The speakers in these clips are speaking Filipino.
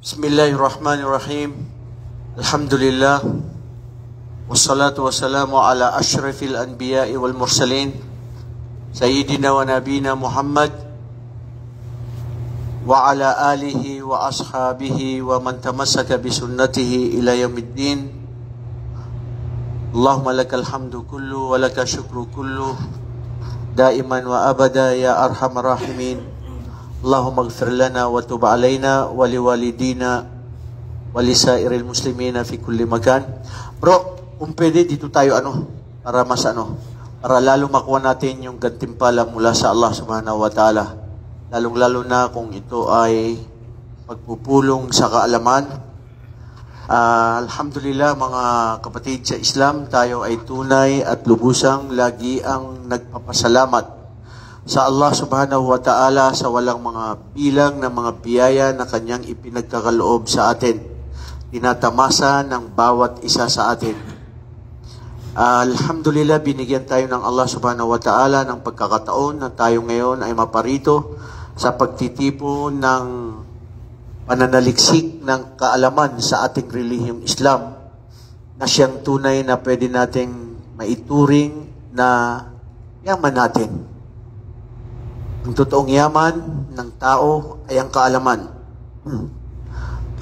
Bismillahirrahmanirrahim. Alhamdulillah. Wassalatu wassalamu ala ashrafil anbiya'i wal mursalin. Sayyidina wa nabina Muhammad wa ala alihi wa ashabihi wa man tamassaka bisunnatihi ila yaumiddin. Allahumma lakal hamdu kullu wa laka syukru kullu daiman wa abada ya arhamar rahimin. Allahumma ighfir lana wa tub alaina wa liwalidina wa lisairil muslimina fi kulli makan. Bro, kung pwede dito tayo para para lalo makuha natin yung gantimpala mula sa Allah subhanahu wa ta'ala. Lalong-lalo na kung ito ay pagpupulong sa kaalaman. Alhamdulillah mga kapatid sa Islam, tayo ay tunay at lubusang lagi ang nagpapasalamat sa Allah subhanahu wa ta'ala sa walang mga bilang na mga biyaya na kanyang ipinagkakaloob sa atin. Tinatamasa ng bawat isa sa atin. Alhamdulillah, binigyan tayo ng Allah subhanahu wa ta'ala ng pagkakataon na tayo ngayon ay maparito sa pagtitipo ng pananaliksik ng kaalaman sa ating relihiyong Islam na siyang tunay na pwede nating maituring na yaman natin. Ang totoong yaman ng tao ay ang kaalaman.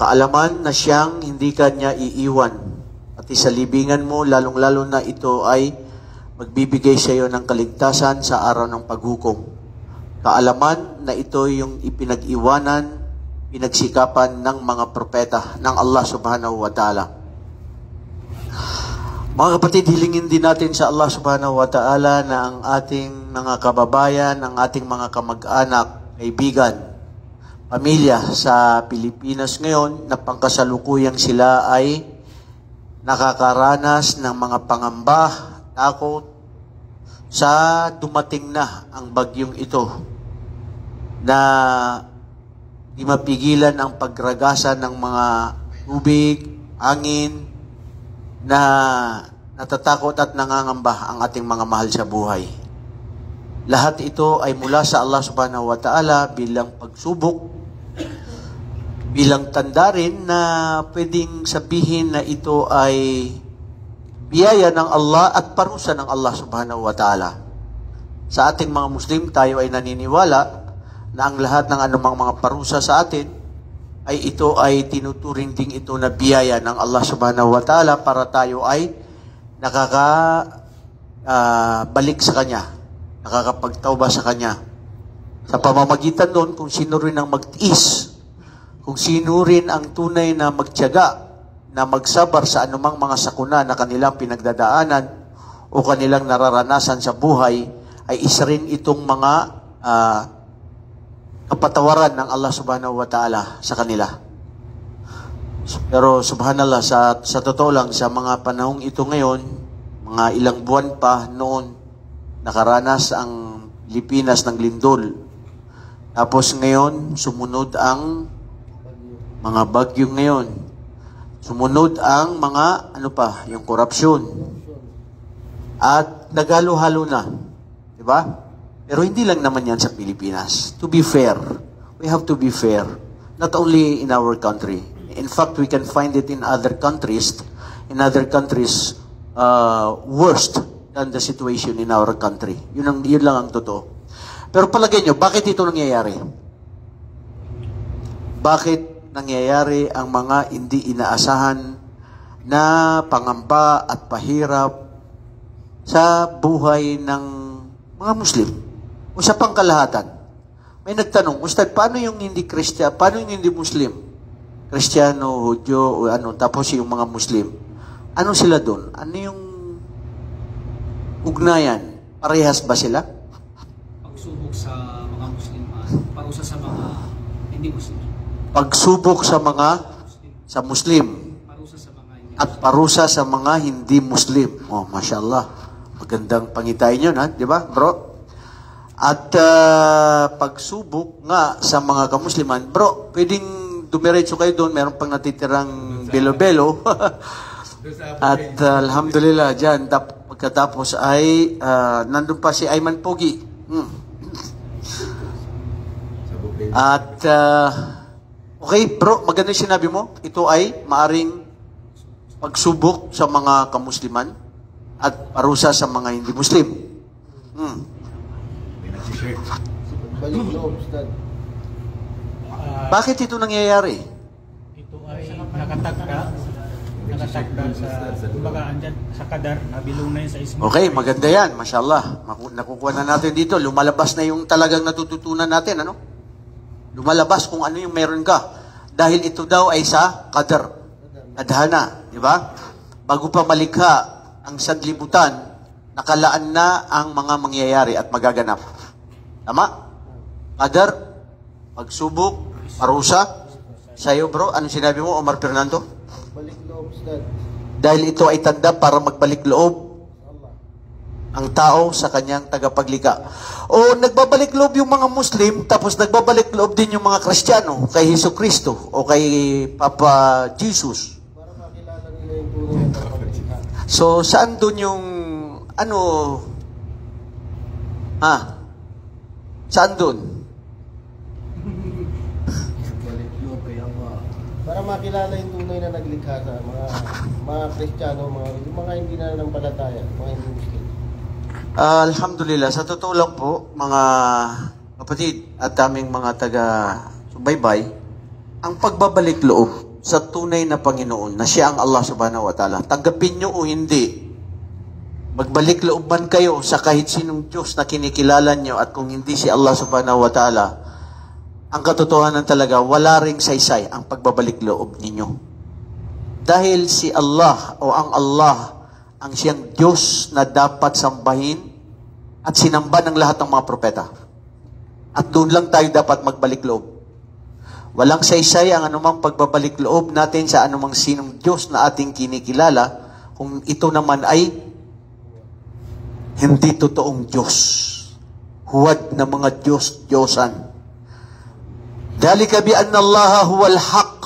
Kaalaman na siyang hindi kanya iiwan. Pati sa libingan mo, lalong-lalo na ito ay magbibigay sa iyo ng kaligtasan sa araw ng paghukom. Kaalaman na ito yung ipinag-iwanan, pinagsikapan ng mga propeta ng Allah subhanahu wa ta'ala. Mga kapatid, hilingin din natin sa Allah subhanahu wa ta'ala na ang ating mga kababayan, ang ating mga kamag-anak, kaibigan, pamilya sa Pilipinas ngayon na pangkasalukuyang sila ay nakakaranas ng mga pangamba, takot sa dumating na ang bagyong ito na di mapigilan ang pagragasa ng mga tubig, hangin, na natatakot at nangangamba ang ating mga mahal sa buhay. Lahat ito ay mula sa Allah subhanahu wa ta'ala bilang pagsubok, bilang tanda rin na pwedeng sabihin na ito ay biyaya ng Allah at parusa ng Allah subhanahu wa ta'ala. Sa ating mga Muslim, tayo ay naniniwala na ang lahat ng anumang mga parusa sa atin ito ay tinuturing ding ito na biyaya ng Allah subhanahu wa ta'ala para tayo ay balik sa Kanya, nakakapagtauba sa Kanya. Sa pamamagitan doon, kung sino rin ang magtiis, kung sino rin ang tunay na magtiyaga, na magsabar sa anumang mga sakuna na kanilang pinagdadaanan o kanilang nararanasan sa buhay, ay isa rin itong mga kapatawaran ng Allah subhanahu wa ta'ala sa kanila. Pero subhanallah, sa totoo lang, sa mga panahong ito ngayon, mga ilang buwan pa noon, nakaranas ang Pilipinas ng lindol. Tapos ngayon, sumunod ang mga bagyo ngayon. Sumunod ang mga, yung korupsyon. At nagalo-halo na. Diba? Pero hindi lang naman yan sa Pilipinas. To be fair, we have to be fair. Not only in our country. In fact, we can find it in other countries. Worst than the situation in our country. Yun lang ang totoo. Pero palagay nyo, bakit ito nangyayari? Bakit nangyayari ang mga hindi inaasahan na pangamba at pahirap sa buhay ng mga Muslim? O sa pangkalahatan. May nagtanong, Ustad, paano yung hindi Kristiyano, paano yung hindi Muslim? Kristiyano, Hudyo, tapos yung mga Muslim. Ano sila doon? Ano yung ugnayan? Parehas ba sila? Pagsubok sa mga Muslim, parusa sa mga hindi Muslim. Pagsubok sa Muslim. Parusa sa mga hindi at parusa sa mga hindi Muslim. Oh, mashallah. Magandang pangitain yun, di ba, bro? At pagsubok nga sa mga kamusliman, bro, pwedeng dumiretso kayo doon, meron pang natitirang belo-belo. At alhamdulillah, dyan, pagkatapos ay nandun pa si Ayman Pogi. At, okay, bro, maganda yung sinabi mo. Ito ay maaring pagsubok sa mga kamusliman at parusa sa mga hindi Muslim. Balik loob, Ustad. Bakit ito nangyayari? Ito ay nakatakda sa, kumbaga, andyan sa kadar, nabilong na yun sa ismo. Okay, maganda yan. Mashallah. Nakukuha na natin dito. Lumalabas na yung talagang natututunan natin, ano? Lumalabas kung ano yung meron ka. Dahil ito daw ay sa qadar. Adhana, di ba? Bago pa malikha ang sanlibutan, nakalaan na ang mga mangyayari at magaganap. Tama? Qadar, pagsubok, parusa. Sa'yo, bro, anong sinabi mo, Omar Fernando? Balik loob, Ustad. Dahil ito ay tanda para magbalik loob Allah. ang tao sa kanyang tagapaglikha. O nagbabalik loob yung mga Muslim, tapos nagbabalik loob din yung mga Kristiyano kay Hesus Kristo o kay Papa Jesus. Para makilala nila yung tunay na pagkakalita. So, saan dun yung, ano, saan dun? Balik loob kay Allah. Para makilala yung tunay na naglikha sa mga Kristiyano, yung mga hindi na nanampalataya, mga hindi Muslim. Alhamdulillah, sa totoo lang po, mga kapatid at aming mga taga-subaybay, ang pagbabalik loob sa tunay na Panginoon na siya ang Allah subhanahu wa ta'ala, tanggapin nyo o hindi, magbalik loob man kayo sa kahit sinong Diyos na kinikilala nyo at kung hindi si Allah subhanahu wa ta'ala, ang katotohanan talaga, wala ring saysay ang pagbabalik loob ninyo. Dahil si Allah o ang Allah ang siyang Diyos na dapat sambahin at sinamba ng lahat ng mga propeta. At doon lang tayo dapat magbalik loob. Walang saysay ang anumang pagbabalik loob natin sa anumang sinong Diyos na ating kinikilala kung ito naman ay hindi totoong Diyos. Huwad na mga Diyos-Diyosan. Dalika bi anna Allah huwal haq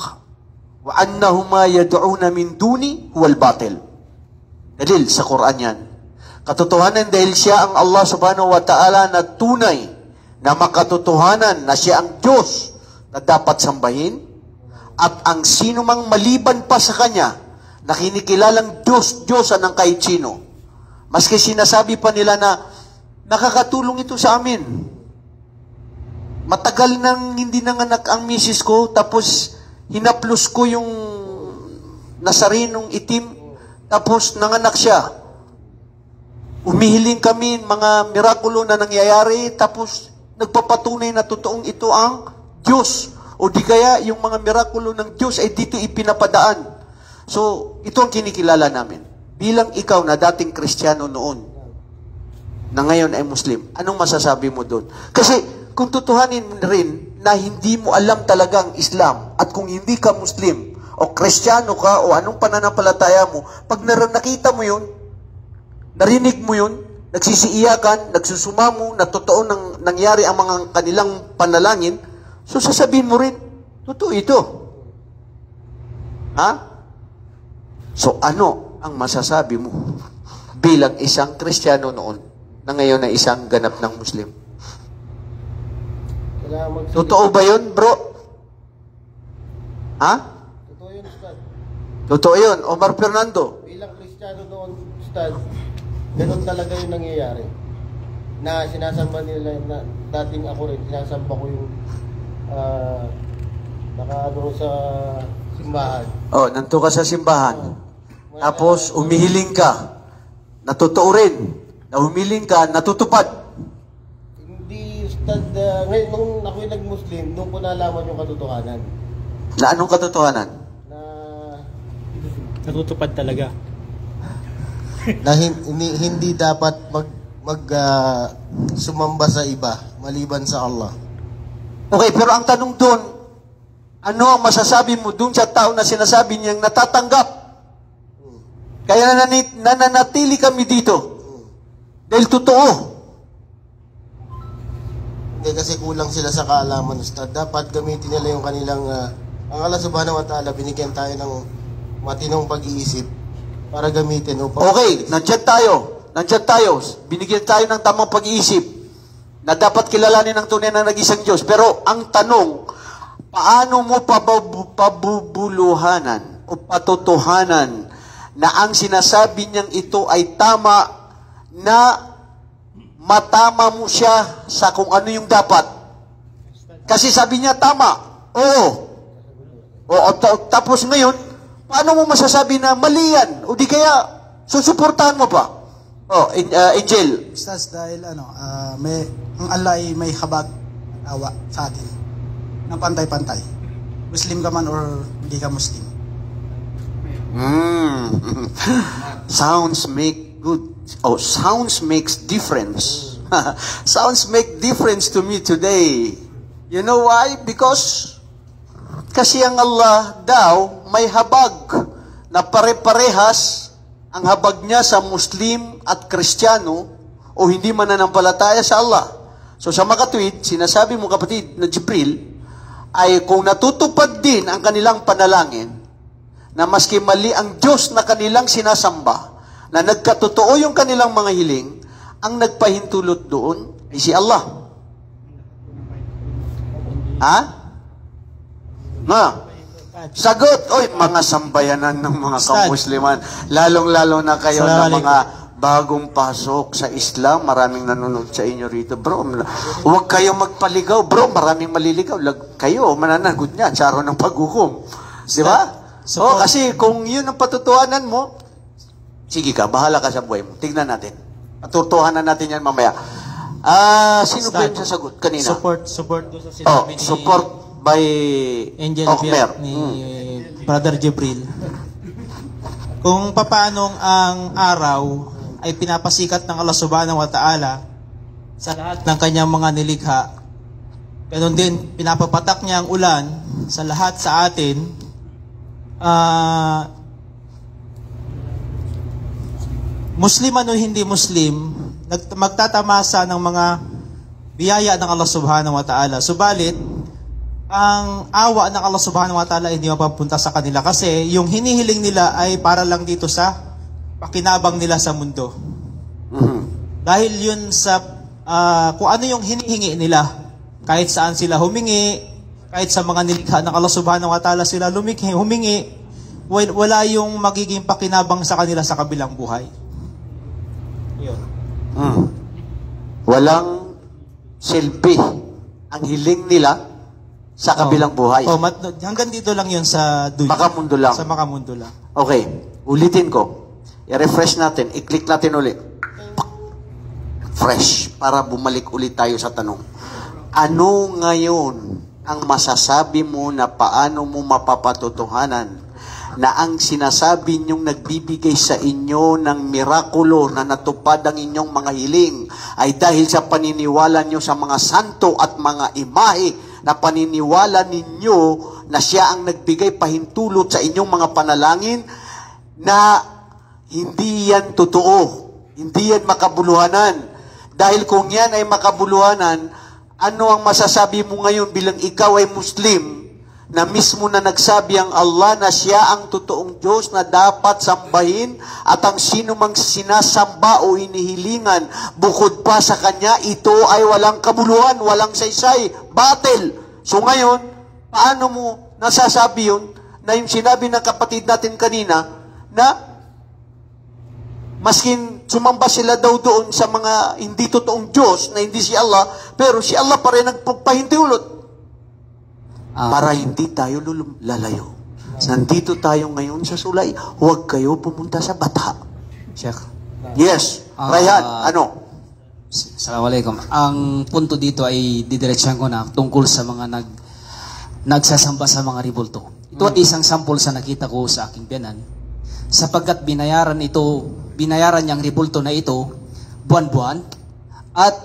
wa annahu ma yad'una min duni huwal batil. Dalil sa Quran yan. Katotohanan dahil siya ang Allah subhanahu wa ta'ala na tunay na makatotohanan na siya ang Diyos na dapat sambahin at ang sino mang maliban pa sa Kanya na kinikilalang Diyos-Diyosan ng kahit sino. Maski sinasabi pa nila na nakakatulong ito sa amin. Matagal nang hindi nanganak ang misis ko tapos hinaplos ko yung nasarinong itim tapos nanganak siya. Umihiling kami mga mirakulo na nangyayari tapos nagpapatunay na totoong ito ang Diyos. O di kaya yung mga mirakulo ng Diyos ay dito ipinapadaan. So, ito ang kinikilala namin. Bilang ikaw na dating Kristiyano noon, na ngayon ay Muslim, anong masasabi mo doon? Kasi kung tutuhanin rin na hindi mo alam talagang Islam at kung hindi ka Muslim, o Kristiyano ka, o anong pananampalataya mo, pag nakita mo yun, narinig mo yun, nagsisiiyakan, nagsusumamo, na totoo nang nangyari ang mga kanilang panalangin, so sasabihin mo rin, totoo ito. Ha? So ano ang masasabi mo bilang isang Kristiyano noon na ngayon ay isang ganap ng Muslim? Totoo ba yun, bro? Ha? Totoo yun, Ustad. Totoo yun. Omar Fernando. Bilang Kristiyano noon, Ustad, ganun talaga yung nangyayari. Na sinasamba nila, na dating ako rin, sinasamba ko yung nakaano sa simbahan. Oh, nanto ka sa simbahan. Tapos, umihiling ka. Natotoo rin. Na umihiling ka, natutupad. Hindi, Ustad, ngayon nung ako'y nag-Muslim, nung ko nalaman yung katotohanan. Na anong katotohanan? Na Natutupad talaga. na hindi dapat sumamba sa iba maliban sa Allah. Okay, pero ang tanong doon, ano ang masasabi mo doon sa tao na sinasabi niyang natatanggap? Kaya nananatili kami dito. Dahil totoo. Hindi kasi kulang sila sa kaalaman, Ustad. Dapat gamitin nila yung kanilang ang Allah subhanahu wa ta'ala, binigyan tayo ng matinong pag-iisip para gamitin upang... Okay, nandiyan tayo. Binigyan tayo ng tamang pag-iisip. na dapat kilalanin ng tunay na nag-isang Diyos. Pero ang tanong, paano mo pabubuluhanan o patotohanan na ang sinasabi niyang ito ay tama, na matama mo siya sa kung ano yung dapat? Kasi sabi niya tama. Oo. Tapos ngayon, paano mo masasabi na mali yan? O di kaya, susuportahan mo pa? Angel. Ustaz, dahil ang Allah ay may habag awa sa atin ng pantay-pantay. Muslim ka man or hindi ka Muslim. Sounds make good. Sounds makes difference. Sounds make difference to me today. You know why? Because kasi ang Allah daw may habag na pare-parehas ang habag niya sa Muslim at Kristiyano o hindi mananampalataya sa Allah. So sa makatwid, sinasabi mo kapatid na Jibril, ay kung natutupad din ang kanilang panalangin, na maski mali ang Diyos na kanilang sinasamba, na nagkatotoo yung kanilang mga hiling, ang nagpahintulot doon ay si Allah. Ha? Na? Sagot! Oy, mga sambayanan ng mga kamusliman, lalong-lalo na kayo na mga bagong pasok sa Islam, maraming nanonood sa inyo rito. Bro, huwag kayo magpaligaw. Bro, maraming maliligaw. Kayo, mananagot niya sa araw ng paghukom. Di ba? Kasi kung yun ang patutuhanan mo, sige ka, bahala ka sa buhay mo. Tignan natin. Patutuhanan natin yan mamaya. Sino ba yung sasagot kanina? Support doon sa sinabi ni support by Angel Okmer. ni Brother Jibril. Kung paanong ang araw ay pinapasikat ng Allah Subhanahu wa Ta'ala sa lahat ng kanyang mga nilikha, ganun din pinapapatak niya ang ulan sa lahat sa atin. Muslim o hindi Muslim, magtatamasa ng mga biyaya ng Allah Subhanahu wa Ta'ala. Subalit, ang awa ng Allah Subhanahu wa Ta'ala hindi mapapunta sa kanila kasi yung hinihiling nila ay para lang dito sa pakinabang nila sa mundo. Dahil yun sa kung ano yung hinihingi nila, kahit saan sila humingi, kahit sa mga nilikha ng Allah Subhanahu wa Ta'ala sila humingi, wala yung magiging pakinabang sa kanila sa kabilang buhay. Yun. Walang silbi ang hiling nila sa kabilang buhay. Hanggang dito lang yun sa dunya. Makamundo lang. Sa makamundo lang. Okay, ulitin ko. I-refresh natin. I-click natin ulit. Fresh. Para bumalik ulit tayo sa tanong. Ano ngayon ang masasabi mo na paano mo mapapatotohanan na ang sinasabi ninyong nagbibigay sa inyo ng mirakulo na natupad ang inyong mga hiling ay dahil sa paniniwala nyo sa mga santo at mga imahe na paniniwala ninyo na siya ang nagbigay pahintulot sa inyong mga panalangin, na hindi yan totoo. Hindi yan makabuluhanan. Dahil kung yan ay makabuluhanan, ano ang masasabi mo ngayon bilang ikaw ay Muslim, na mismo na nagsabi ang Allah na siya ang totoong Diyos na dapat sambahin at ang sino mang sinasamba o inihilingan bukod pa sa Kanya, ito ay walang kabuluhan, walang saysay, batil. So ngayon, paano mo nasasabi yun na yung sinabi ng kapatid natin kanina na maskin sumamba sila daw doon sa mga hindi totoong Diyos na hindi si Allah, pero si Allah pa rin nagpahintulot. Para hindi tayo lalayo. Nandito tayo ngayon sa sulay. Huwag kayo pumunta sa bata. Sheikh. Yes. Rayhan, ano? Assalamualaikum. Ang punto dito ay didiretsahan ko na tungkol sa mga nagsasamba sa mga ribulto. Ito ay isang sample sa nakita ko sa aking biyanan. Sapagkat binayaran niyang ribulto na ito buwan-buwan at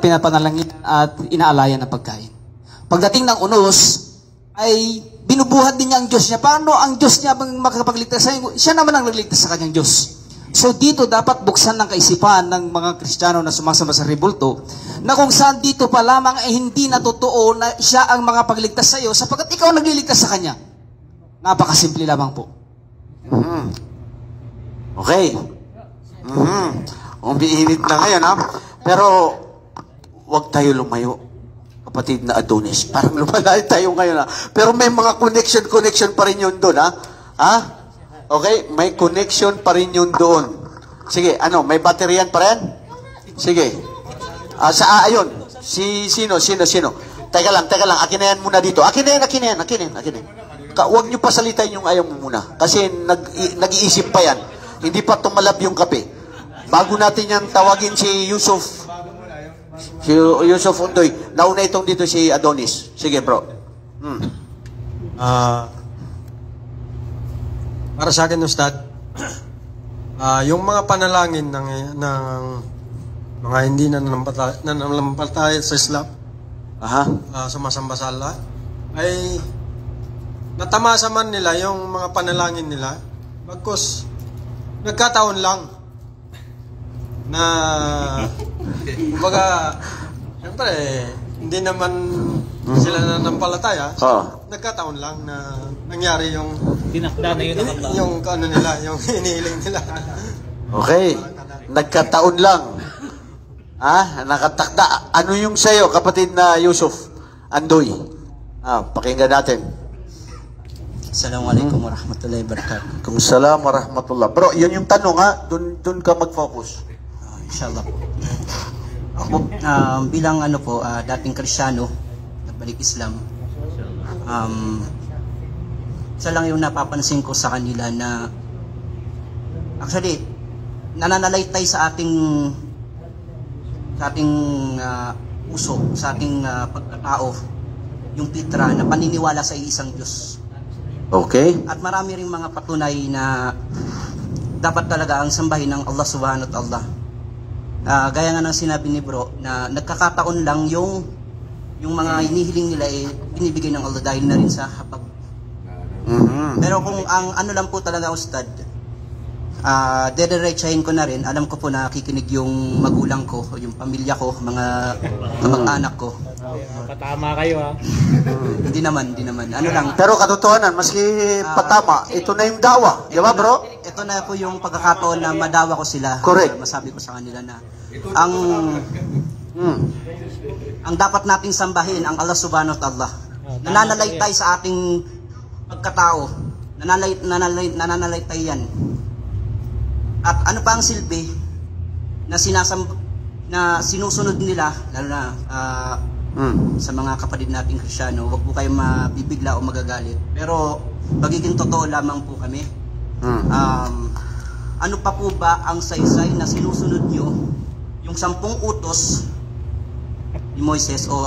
pinapanalangin at inaalayan ng pagkain. Pagdating ng unos, ay binubuhat din niya ang Diyos niya. Paano ang Diyos niya makakapagligtas sa inyo? Siya naman ang nagligtas sa kanyang Diyos. So dito dapat buksan ng kaisipan ng mga Kristiyano na sumasama sa ribulto, na kung saan dito pa lamang ay hindi na totoo na siya ang mga pagligtas sa iyo sapagkat ikaw nagliligtas sa kanya. Napakasimple lamang po. Okay. Umiinit na ngayon, ha? Pero wag tayo lumayo. Kapatid na Adonis. Parang lumalayo tayo ngayon, ha? Pero may mga connection pa rin yun doon, ha? Ha? Okay? May connection pa rin yun doon. Sige, ano? May batteryan pa rin? Sige. Ayun. Sino? Teka lang. Akin na yan muna dito. Akin na yan. Huwag nyo pasalitain yung ayaw mo muna. Kasi nag-iisip pa yan. Hindi pa tumalab yung kape. Bago natin yan tawagin si Yusuf Undoy. Nauna itong dito si Adonis. Sige, bro. Para sa akin, Ustad, yung mga panalangin ng mga hindi nananampalataya sa Islam, sumasamba sa Allah, ay natamasa man nila yung mga panalangin nila, bagkus nagkataon lang na kumbaga, siyempre, hindi naman sila nanampalataya. Nagkataon lang na nangyari yung Tinakda na yun ang Allah. yung ano nila, yung inihiling nila. Okay. Nagkataon lang. Nakatakda. Ano yung sa'yo, kapatid na Yusuf Andoy? Pakinggan natin. Assalamualaikum warahmatullahi wabarakatuh. Waalaikumsalam warahmatullah. Bro, yun yung tanong, ha? Dun ka mag-focus. Inshallah po. Ako, bilang dating Kristyano, nagbalik Islam, isa lang yung napapansin ko sa kanila na actually, nananalaytay sa ating puso, sa ating pagkatao, yung pitra na paniniwala sa isang Diyos. Okay. At marami ring mga patunay na dapat talaga ang sambahin ng Allah subhanahu wa ta'ala. Gaya nga ng sinabi ni bro, na nagkakataon lang yung mga hinihiling nila binibigay ng Allah dahil na rin sa hapag. Pero kung ang ano lang po talaga, Ustad, dediretsahin ko na rin, alam ko po na kikinig yung magulang ko, yung pamilya ko, mga kamag-anak ko. Patama kayo, ha? Hindi naman. Ano lang. Pero katotohanan, maski patama, ito na yung dawa. Di ba, bro? Ito na po yung pagkakataon na madawa ko sila. Correct. Masabi ko sa kanila na ang dapat nating sambahin ang Allah subhanahu wa ta'ala. Nananalaytay sa ating pagkatao. Nananalaytay yan. At ano pa ang silbi na sinusunod nila, lalo na sa mga kapatid nating Kristiyano, huwag po kayong mabibigla o magagalit. Pero magiging totoo lamang po kami. Ano pa po ba ang saysay na sinusunod nyo? Yung 10 utos ni Moises o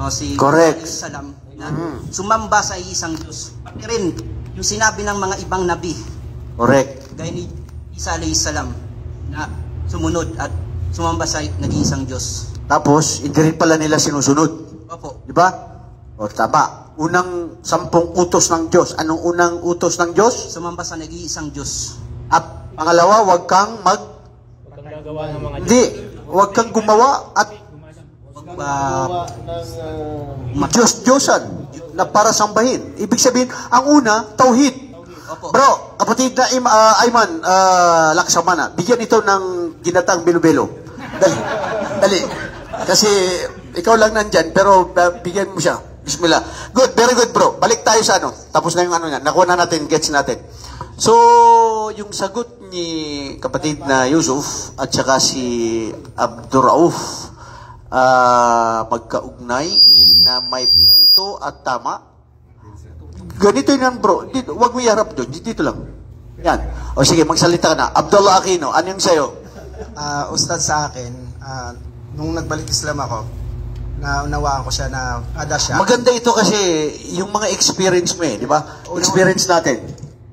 si Correct. Salam na sumamba sa isang Diyos. Pati rin yung sinabi ng mga ibang nabi. Correct. Gaya ni Isa alayhi salam na sumunod at sumamba sa nag-iisang Diyos. Tapos, hindi rin pala nila sinusunod. Opo. Di ba? O, tama. Unang 10 utos ng Diyos. Anong unang utos ng Diyos? Sumamba sa nag-iisang Diyos. At pangalawa, huwag kang Gagawa ng mga Hindi. Huwag kang gumawa at Diyos-Diyosan na para sambahin. Ibig sabihin, ang una, tauhid. Opo. Bro, kapatid na Ayman, Laksamana, bigyan ito ng ginatang bilo-bilo. Dali. Kasi ikaw lang nandyan, pero bigyan mo siya. Bismillah. Good, very good, bro. Balik tayo sa ano. Tapos na yung ano niya. Nakuha na natin, gets natin. So, yung sagot ni kapatid na Yusuf at saka si Abdurrauf, magkaugnay na may punto at tama. Ganito yun, bro. Dito, wag mo iharap doon. Dito lang. Yan. O sige, magsalita ka na. Abdullah Aquino, ano yung sa'yo? Ustad, sa akin, nung nagbalik Islam ako, naunawaan ko siya na ada siya. Maganda ito kasi yung mga experience mo di ba? Experience natin.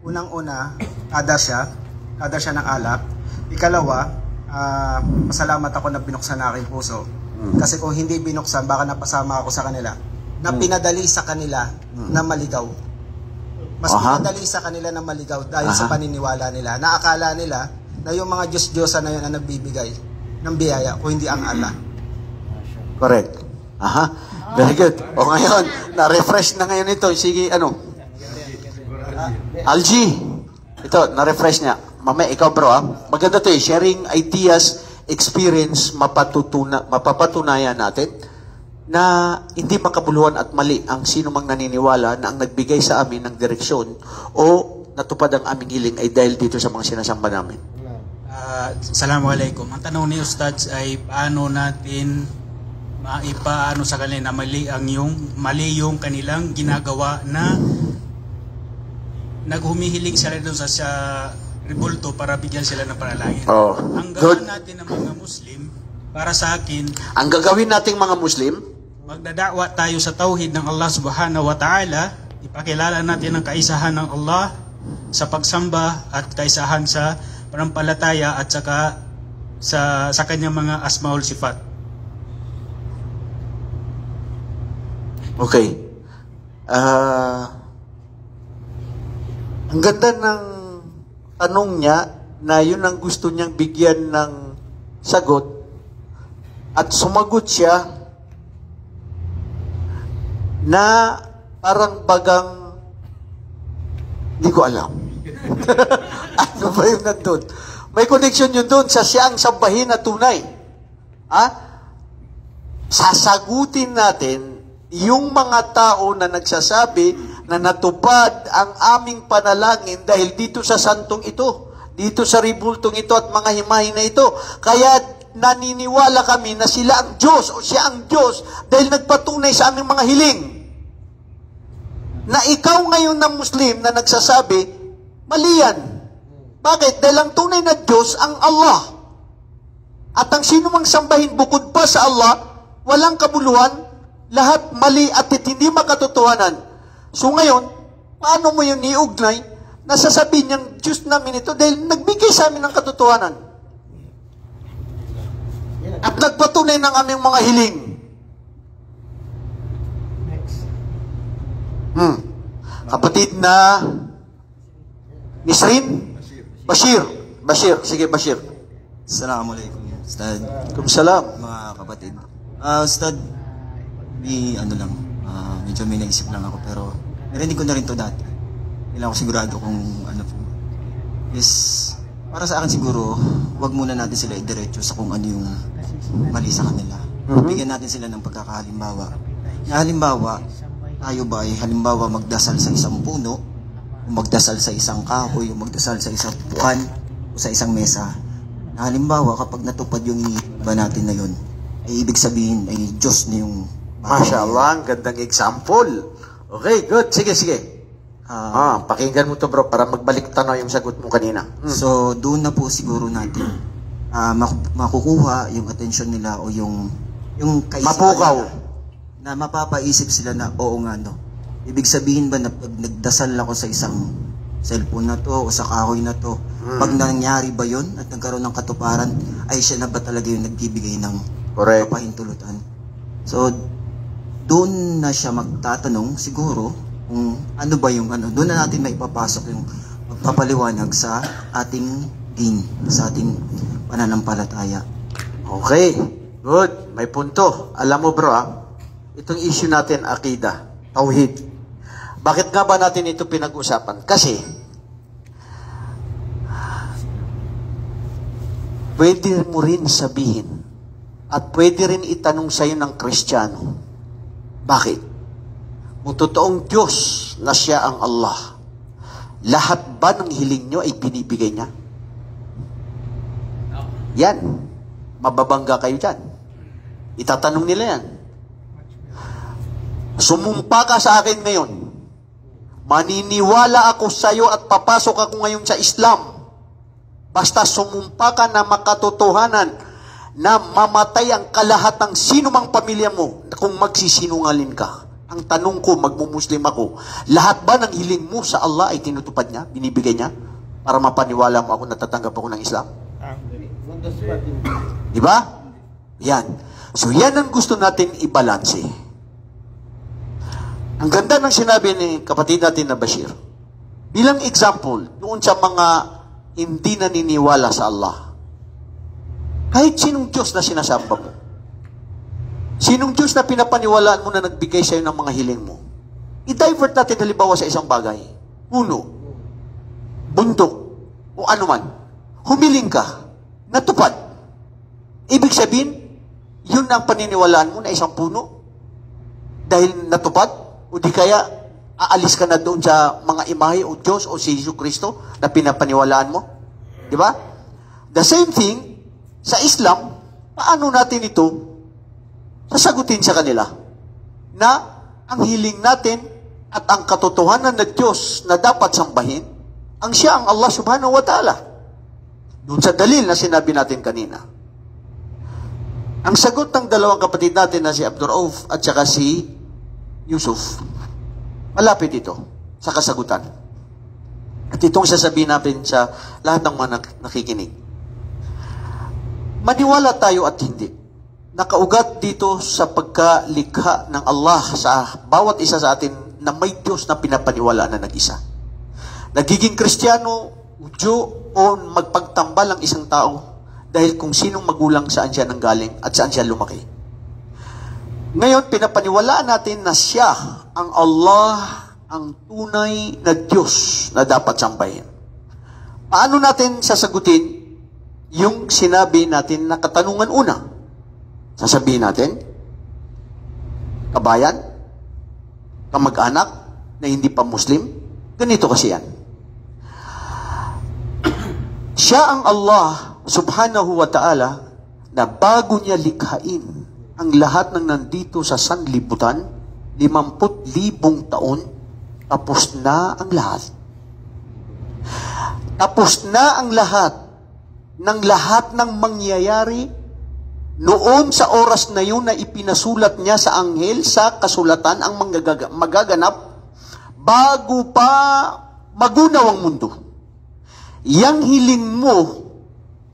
Unang-una, ada siya ng alak. Ikalawa, pasalamat ako na binuksan na aking puso. Kasi kung hindi binuksan, baka napasama ako sa kanila. Na pinadali sa kanila na maligaw. Mas pinadali sa kanila na maligaw dahil sa paniniwala nila. Naakala nila na yung mga Diyos-Diyosa na yun ang nagbibigay ng biyaya kung hindi ang Allah. Correct. Very good. O ngayon, na-refresh na ngayon ito. Sige, ano? Algie. Ito, na-refresh niya. Mamaya, ikaw bro, maganda to sharing ideas experience mapapatunayan natin na hindi makabuluhan at mali ang sino mang naniniwala na ang nagbigay sa amin ng direksyon o natupad ang aming hiling ay dahil dito sa mga sinasamba namin. Assalamualaikum. Ang tanong ni Ustads ay paano natin maipaano sa kanila na mali yung kanilang ginagawa na naghumihiling sila doon sa rebulto para bigyan sila ng panalangin. Ang gawin natin ng mga Muslim, para sa akin, ang gagawin nating mga Muslim, magdadakwa tayo sa tauhid ng Allah subhanahu wa ta'ala, ipakilala natin ang kaisahan ng Allah sa pagsamba at kaisahan sa panampalataya at saka sa kanyang mga asmaul sifat. Okay. Ang ganda ng tanong niya na yun ang gusto niyang bigyan ng sagot at sumagot siya na parang bagang hindi ko alam. Ano ba yung nandun? May connection yun doon sa siya ang sambahin na tunay. Sasagutin natin yung mga tao na nagsasabi na natupad ang aming panalangin dahil dito sa santong ito, dito sa ribultong ito at mga himahin na ito. Kaya naniniwala kami na sila ang Diyos o siya ang Diyos dahil nagpatunay sa aming mga hiling. Na ikaw ngayon na Muslim na nagsasabi, mali yan. Bakit? Dahil ang tunay na Diyos ang Allah. At ang sino mang sambahin bukod pa sa Allah, walang kabuluhan, lahat mali at hindi makatotohanan. So ngayon, paano mo yun iugnay na sasabihin niyang Diyos namin ito dahil nagbigay sa amin ng katotohanan? At nagpatunay ng aming mga hiling. Kapatid na Nisrin? Bashir. Sige, Bashir. Assalamualaikum, Ustad. Kumsalam. Mga kapatid. Ustad, medyo may naisip lang ako pero narinig ko na rin to dati. Hindi lang ako sigurado kung ano po. Para sa akin siguro, wag muna natin sila idiretso sa kung ano yung mali sa kanila. Bigyan natin sila ng pagkakahalimbawa. Na halimbawa, tayo ba ay halimbawa magdasal sa isang puno, o magdasal sa isang kahoy, o magdasal sa isang puan, o sa isang mesa. Na halimbawa, kapag natupad yung iba natin na yun, ay ibig sabihin ay Diyos na yung Masya Allah, ang gandang example. Okay, good. Sige. Pakinggan mo to bro para magbalik tanaw yung sagot mo kanina. So, doon na po siguro natin makukuha yung attention nila o yung mapukaw na mapapaisip sila na oo nga no. Ibig sabihin ba na pag nagdasal ako sa isang cellphone na to o sa kahoy na to, pag nangyari ba yun at nagkaroon ng katuparan, ay siya na ba talaga yung nagbibigay ng kapahintulutan? So, doon na siya magtatanong siguro kung ano ba yung ano. Doon na natin maipapasok yung magpapaliwanag sa ating din, sa ating pananampalataya. Okay, good. May punto. Alam mo bro, itong issue natin, akida, tauhid. Bakit nga ba natin ito pinag-usapan? Kasi, pwede mo rin sabihin at pwede rin itanong sa'yo ng Kristiyano, bakit? Kung totoong Diyos na siya ang Allah, lahat ba ng hiling nyo ay binibigay niya? Yan. Mababangga kayo dyan. Itatanong nila yan. Sumumpa ka sa akin ngayon. Maniniwala ako sa iyo at papasok ako ngayon sa Islam. Basta sumumpa ka na makatotohanan na mamatay ang kalahatang sino mang pamilya mo kung magsisinungaling ka. Ang tanong ko, magmumuslim ako, lahat ba ng hiling mo sa Allah ay tinutupad niya, binibigay niya, para mapaniwala mo ako, natatanggap ako ng Islam? Di ba? Yan. So yan ang gusto natin i-balanse. Ang ganda ng sinabi ni kapatid natin na Bashir. Bilang example, doon sa mga hindi naniniwala sa Allah. Kahit sinong Diyos na sinasamba mo. Sinong Diyos na pinapaniwalaan mo na nagbigay sa'yo ng mga hiling mo. I-divert natin halimbawa sa isang bagay. Puno, bundok, o anuman. Humiling ka, natupad. Ibig sabihin, yun ang paniniwalaan mo na isang puno? Dahil natupad? O di kaya, aalis ka na doon sa mga imahe o Diyos o si Jesu Kristo na pinapaniwalaan mo? Di ba? The same thing, sa Islam, paano natin ito sasagutin sa kanila? Na ang hiling natin at ang katotohanan na Diyos na dapat sambahin, ang siya ang Allah subhanahu wa ta'ala. Doon sa dalil na sinabi natin kanina. Ang sagot ng dalawang kapatid natin na si Abdul Rauf at saka si Yusuf, malapit ito sa kasagutan. At itong sasabihin natin sa lahat ng mga nakikinig. Maniwala tayo at hindi. Nakaugat dito sa pagkalikha ng Allah sa bawat isa sa atin na may Diyos na pinapaniwala na nag-isa. Nagiging Kristiyano, Udyo, o magpagtambal ang isang tao dahil kung sinong magulang saan siya nanggaling at saan siya lumaki. Ngayon, pinapaniwalaan natin na siya ang Allah, ang tunay na Diyos na dapat sambahin. Paano natin sasagutin yung sinabi natin na katanungan una? Sasabihin natin, kabayan, kamag-anak na hindi pa Muslim, ganito kasi yan. Siya ang Allah subhanahu wa ta'ala na bago niya likhain ang lahat ng nandito sa sanlibutan, 50,000 taon, tapos na ang lahat. Tapos na ang lahat ng mangyayari noon sa oras na yun na ipinasulat niya sa anghel sa kasulatan ang magaganap bago pa magunaw ang mundo. Yang hiling mo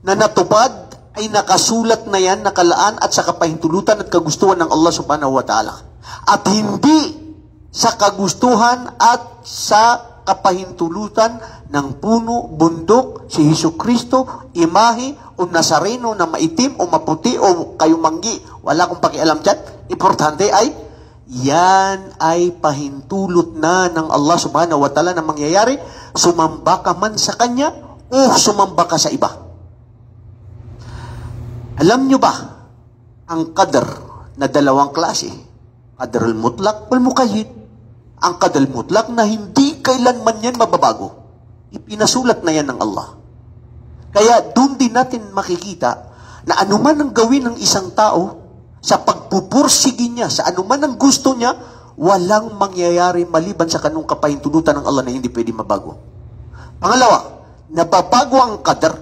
na natupad ay nakasulat na yan, nakalaan at sa kapahintulutan at kagustuhan ng Allah subhanahu wa ta'ala. At hindi sa kagustuhan at sa kapahintulutan ng puno, bundok, si Hesus Kristo, imahe, o Nazareno na maitim o maputi o kayumanggi. Wala akong pakialam dyan. Importante ay, yan ay pahintulot na ng Allah subhanahu wa ta'ala na mangyayari. Sumamba ka man sa Kanya o sumamba ka sa iba. Alam nyo ba ang qadr na dalawang klase? Qadr al-mutlaq wal muqayyid. Ang qadr al-mutlaq na hindi kailanman yan mababago. Ipinasulat na yan ng Allah. Kaya doon din natin makikita na anuman ang gawin ng isang tao sa pagpupursige niya, sa anuman ang gusto niya, walang mangyayari maliban sa kanong kapahintulutan ng Allah na hindi pwede mabago. Pangalawa, nababago ang qadr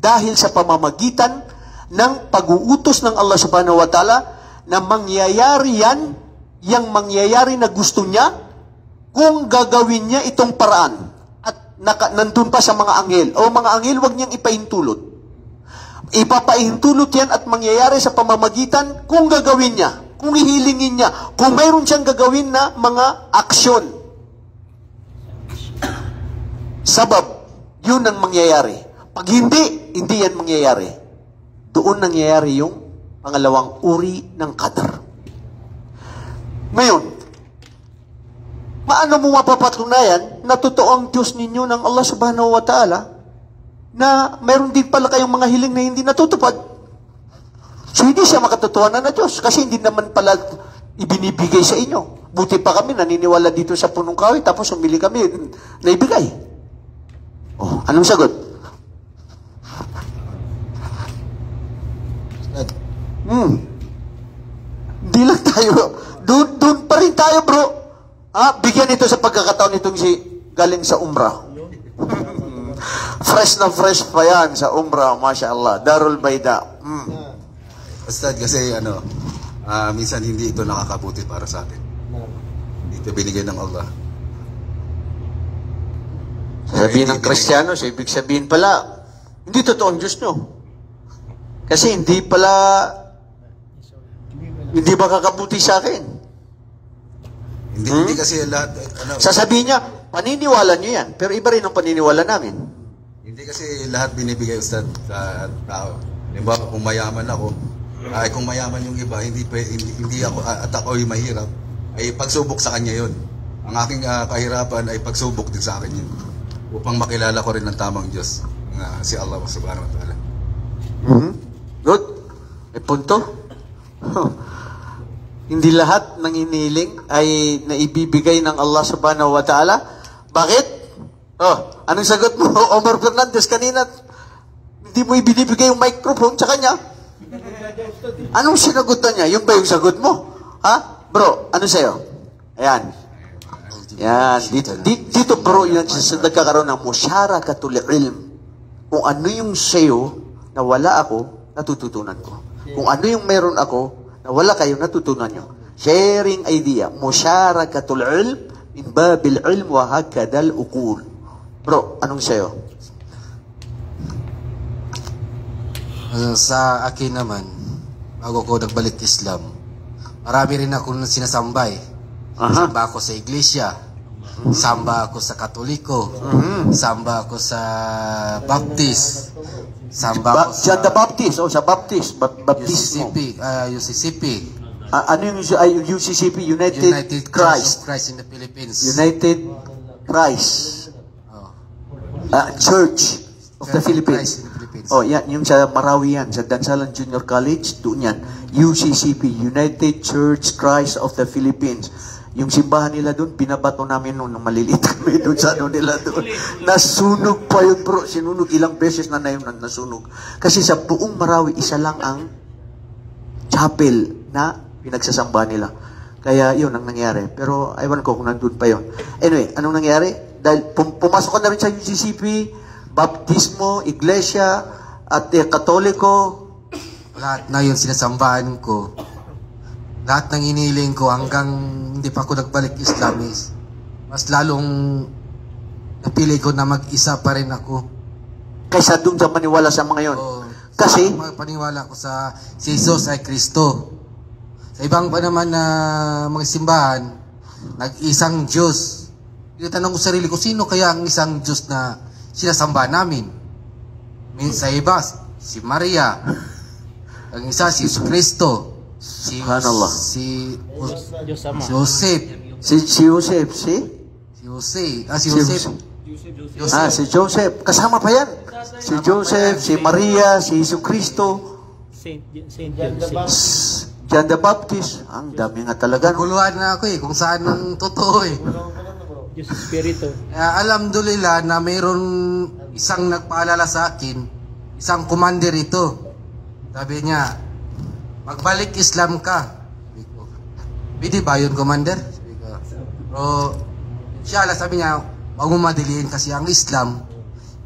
dahil sa pamamagitan ng pag-uutos ng Allah subhanahu wa ta'ala na mangyayari yan, yung mangyayari na gusto niya, kung gagawin niya itong paraan. At nandun pa sa mga anghel. O mga anghel, huwag niyang ipahintulot. Ipapahintulot yan at mangyayari sa pamamagitan kung gagawin niya, kung ihilingin niya, kung mayroon siyang gagawin na mga aksyon. Sabab, yun ang mangyayari. Pag hindi, hindi yan mangyayari. Doon nangyayari yung pangalawang uri ng qadr. Ngayon, paano mo mapapatunayan na totoo ang Diyos ninyo ng Allah subhanahu wa ta'ala na mayroon din pala kayong mga hiling na hindi natutupad? So hindi siya makatotohanan na Diyos kasi hindi naman pala ibinibigay sa inyo. Buti pa kami naniniwala dito sa punong kahoy tapos umili kami na ibigay. Oh, anong sagot? Hindi lang tayo. Doon pa rin tayo, bro. Bigyan ito sa pagkakataon itong si galing sa Umrah. Fresh na fresh pa yan sa Umrah, mashallah. Darul Baida. Ustad, kasi minsan hindi ito nakakabuti para sa atin. Ito binigay ng Allah. Sabihin ng Kristiyano, so ibig sabihin pala, hindi totoo ang Diyos nyo. Kasi hindi ba kakabuti sa akin? Hindi kasi lahat, sasabihin niya, paniniwala niyo yan, pero iba rin ang paniniwala namin. Hindi kasi lahat binibigay, Ustad, sa tao. Halimbawa, kung mayaman ako, ay kung mayaman yung iba, hindi ako, at ako'y mahirap, ay pagsubok sa kanya yun. Ang aking kahirapan ay pagsubok din sa akin yun. Upang makilala ko rin ang tamang Diyos, si Allah subhanahu wa ta'ala. Good. May punto? Hindi lahat ng iniling ay naibibigay ng Allah subhanahu wa ta'ala. Bakit? Anong sagot mo, Omar Fernandez, kanina? Hindi mo ibinibigay yung microphone sa kanya? Anong sinagutan niya? Yung ba yung sagot mo? Ha? Bro, ano sa'yo? Ayan. Yan. Dito bro, yan sa nagkakaroon ng musharakatul ilm. Kung ano yung sa'yo na wala ako, natututunan ko. Kung ano yung meron ako, na wala kayo, natutunan nyo. Sharing idea. Musharakatul ilm min babil ilm wa hakadal uqul. Bro, anong sa'yo? Sa akin naman, bago ko nagbalik Islam, marami rin ako sinasambay. Samba ako sa iglesia, samba ako sa Katoliko, samba ako sa Baptist, samba ako sa Baptist, sa Baptist, UCCP. Ano yung UCCP? United Christ in the Philippines. United Christ Church of the Philippines. Yan, yung sa Marawi yan, sa Dansalan Junior College, doon yan. UCCP, United Church Christ of the Philippines. Yung simbahan nila doon, binabato namin nung maliliit kami doon sa ano nila doon. Nasunog pa yun, bro. Sinunog ilang beses na yun nasunog. Kasi sa buong Marawi, isa lang ang chapel na pinagsasamba nila. Kaya yun ang nangyari. Pero aywan ko kung nandun pa yun. Anyway, anong nangyari? Dahil pumasok ka na rin sa UCCP, baptismo, iglesia, at katoliko. Lahat na yun sinasambahan ko. Lahat ng iniling ko hanggang hindi pa ako nagbalik Islam is mas lalong napili ko na mag-isa pa rin ako. Kaysa doon sa maniwala sa mga yun. Kasi? Paniwala ko sa si Jesus ay Kristo. Sa ibang pa naman na mga simbahan, nag-isang Diyos. Tinatanong ko sarili ko, sino kaya ang isang Diyos na sinasamba namin? Sa iba, si Maria. Ang isa, si Jesus Kristo. Si Joseph. Si Joseph. Si Joseph. Kasama pa yan. Si Joseph, si Maria, si Jesus Kristo. Saint John the Baptist. Ang dami nga talaga. Naguluhan na ako kung saan ang totoo Diyos Espiritu. Alhamdulillah na mayroon isang nagpaalala sa akin, isang commander ito. Sabi niya, magbalik Islam ka. Pwede ba yun, commander? Pero siya, sabi niya, huwag mo madiliin kasi ang Islam,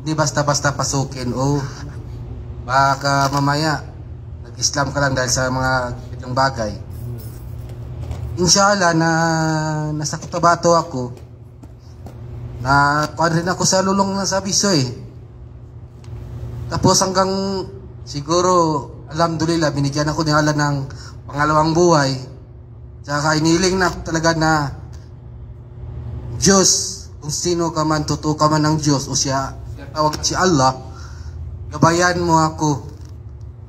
hindi basta-basta pasukin o baka mamaya nag-Islam ka lang dahil sa mga itong bagay. Inshallah na nasa Cotabato ako, na kuwan rin ako sa lulong na sa Biso Tapos hanggang siguro, alhamdulillah, binigyan ako ni Allah ng pangalawang buhay. Tsaka iniling na talaga na Diyos, kung sino ka man, totoo ka man ng Diyos, o siya, tawag si Allah, gabayan mo ako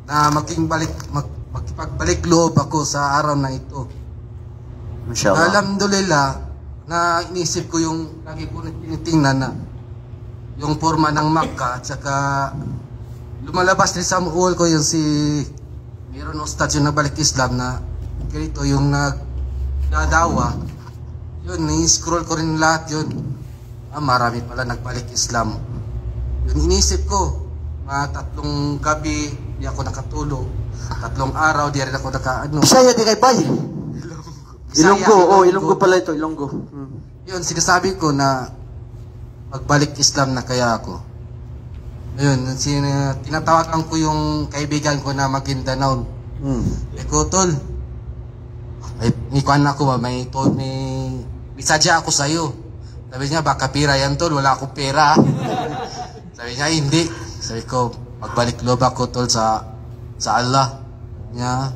na makipagbalik loob ako sa araw na ito. Inshallah. Alhamdulillah, na inisip ko yung lagi ko tinitingnan na yung forma ng Makkah, at saka lumalabas din sa uol ko yung mayroon ustad yung nabalik Islam na ganito yung nagdadawa. Yun, ni-scroll ko rin lahat yun. Marami pala nagbalik Islam. Yun, inisip ko, 3 gabi di ako nakatulog, 3 araw di rin ako Bisaya di kay Bay. Ilonggo pala ito, Ilonggo. Yun, sinasabi ko na magbalik Islam na kaya ako. Ayun, tinatawagan ko yung kaibigan ko na Maguindanao. Tol, may kuhan ako ba, may sadya ako sa'yo. Sabi niya, baka pira yan tol, wala akong pera. Sabi niya, hindi. Sabi ko, magbalik loob ako tol sa Allah. Niya,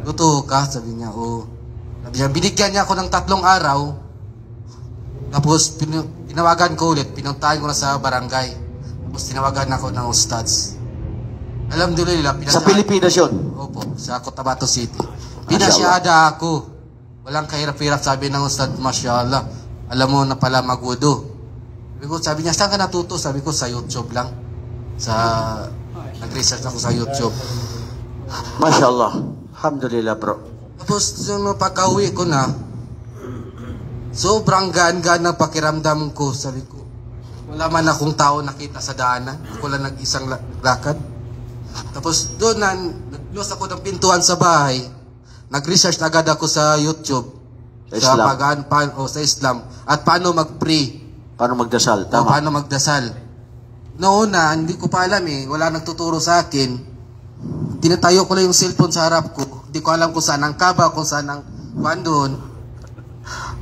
totoo ka? Sabi niya, oo. Sabi niya, binigyan niya ako ng 3 araw. Tapos, tinawagan ko ulit. Pinuntahan ko na sa barangay. Tapos, tinawagan ako ng ustads. Alhamdulillah. Sa Pilipinas yun? Opo, sa Cotabato City. Pinasyada ako. Walang kahirap-hirap. Sabi ng ustad, Mashallah. Alam mo na pala magudo. Sabi niya, saan ka natuto? Sabi ko, sa YouTube lang. Nag-research ako sa YouTube. Mashallah. Alhamdulillah, bro. Tapos yung pagka-uwi ko na, sobrang gaan-gaan ng pakiramdam ko. Sabi ko, wala man akong tao nakita sa daanan. Ako lang nag-isang lakad. Tapos doon na, nag-close ako ng pintuan sa bahay. Nag-research agad ako sa YouTube. Sa Islam. Sa Islam. At paano mag-pray. Paano magdasal? Tama. Paano magdasal. Noon na, hindi ko pa alam eh. Wala nagtuturo sa akin. Tinatayo ko lang yung cellphone sa harap ko. Hindi ko alam kung saan ang kaba, kung saan ang doon.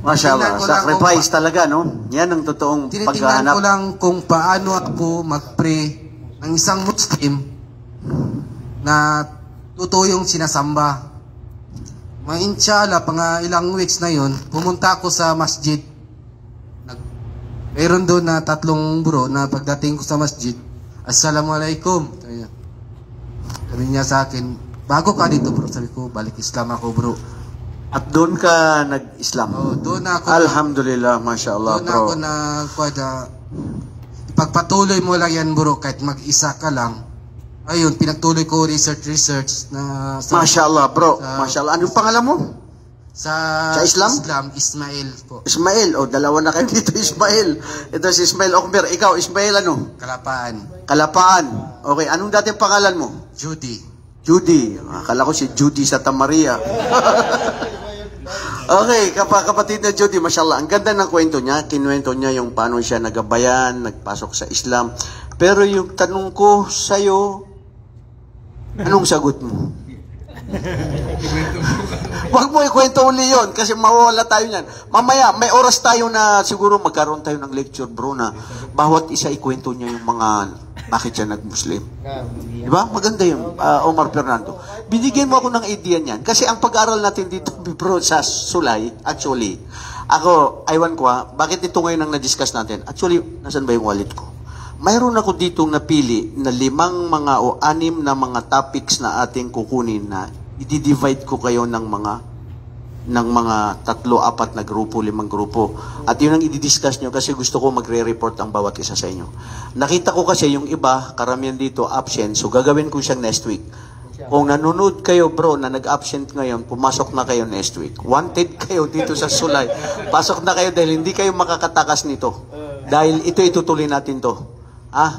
Mashallah, sacrifice talaga, no? Yan ang totoong Tinitingnan paghahanap. ko lang kung paano ako mag-pray ng isang Muslim na totoo yung sinasamba. Inshallah, ilang weeks na yun, pumunta ako sa masjid. Mayroon doon na 3 bro na pagdating ko sa masjid, Assalamualaikum. Sabi niya sa akin, bago ka dito bro. Sabi ko, balik Islam ako bro. At doon ka nag-Islam? Oo, doon ako. Alhamdulillah, mashallah doon bro. Doon ako ipagpatuloy mo lang yan bro, kahit mag-isa ka lang. Ayun, pinagtuloy ko research na mashallah bro, mashallah. Anong pangalan mo? Sa Islam? Ismail po. Ismail, dalawa na kayo dito, Ismail. Ito si Ismail Okber. Ikaw, Ismail ano? Kalapaan. Okay, anong dating pangalan mo? Judy. Akala ko si Judy Santa Maria. Okay, kapatid na Judy, mashallah. Ang ganda ng kwento niya. Kinuwento niya yung paano siya nagabayan, nagpasok sa Islam. Pero yung tanong ko sa'yo, anong sagot mo? Huwag mo ikwento uli yun kasi mawawala tayo niyan. Mamaya, may oras tayo na siguro magkaroon tayo ng lecture bro na bawat isa ikwento niya yung mga bakit siya nag-Muslim. Diba? Maganda yun, Omar Fernando. Binigyan mo ako ng idea niyan kasi ang pag-aaral natin dito bro sa Sulay, actually, ako, aywan ko bakit ito ngayon ang na-discuss natin? Actually, nasan ba yung wallet ko? Mayroon ako ditong napili na 5 mga o 6 na mga topics na ating kukunin na i-divide ko kayo ng mga 3, 4 na grupo, 5 grupo. At yun ang i-discuss nyo kasi gusto ko magre-report ang bawat isa sa inyo. Nakita ko kasi yung iba, karamihan dito absent, so gagawin ko siyang next week. Kung nanonood kayo bro na nag-absent ngayon, pumasok na kayo next week. Wanted kayo dito sa Sulay. Pasok na kayo dahil hindi kayo makakatakas nito. Dahil ito itutuloy natin to.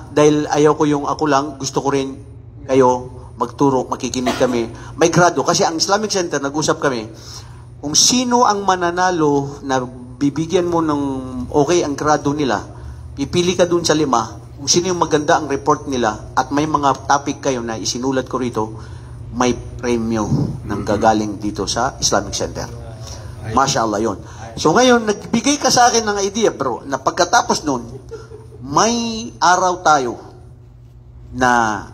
Dahil ayaw ko yung ako lang, gusto ko rin kayo magturo, makikinig kami. May grado. Kasi ang Islamic Center, nag-usap kami, kung sino ang mananalo na bibigyan mo ng okay ang grado nila, pipili ka dun sa 5, kung sino yung maganda ang report nila, at may mga topic kayo na isinulat ko rito, may premyo ng gagaling dito sa Islamic Center. Mashallah yun. So ngayon, nagbigay ka sa akin ng idea bro, na pagkatapos nun, may araw tayo na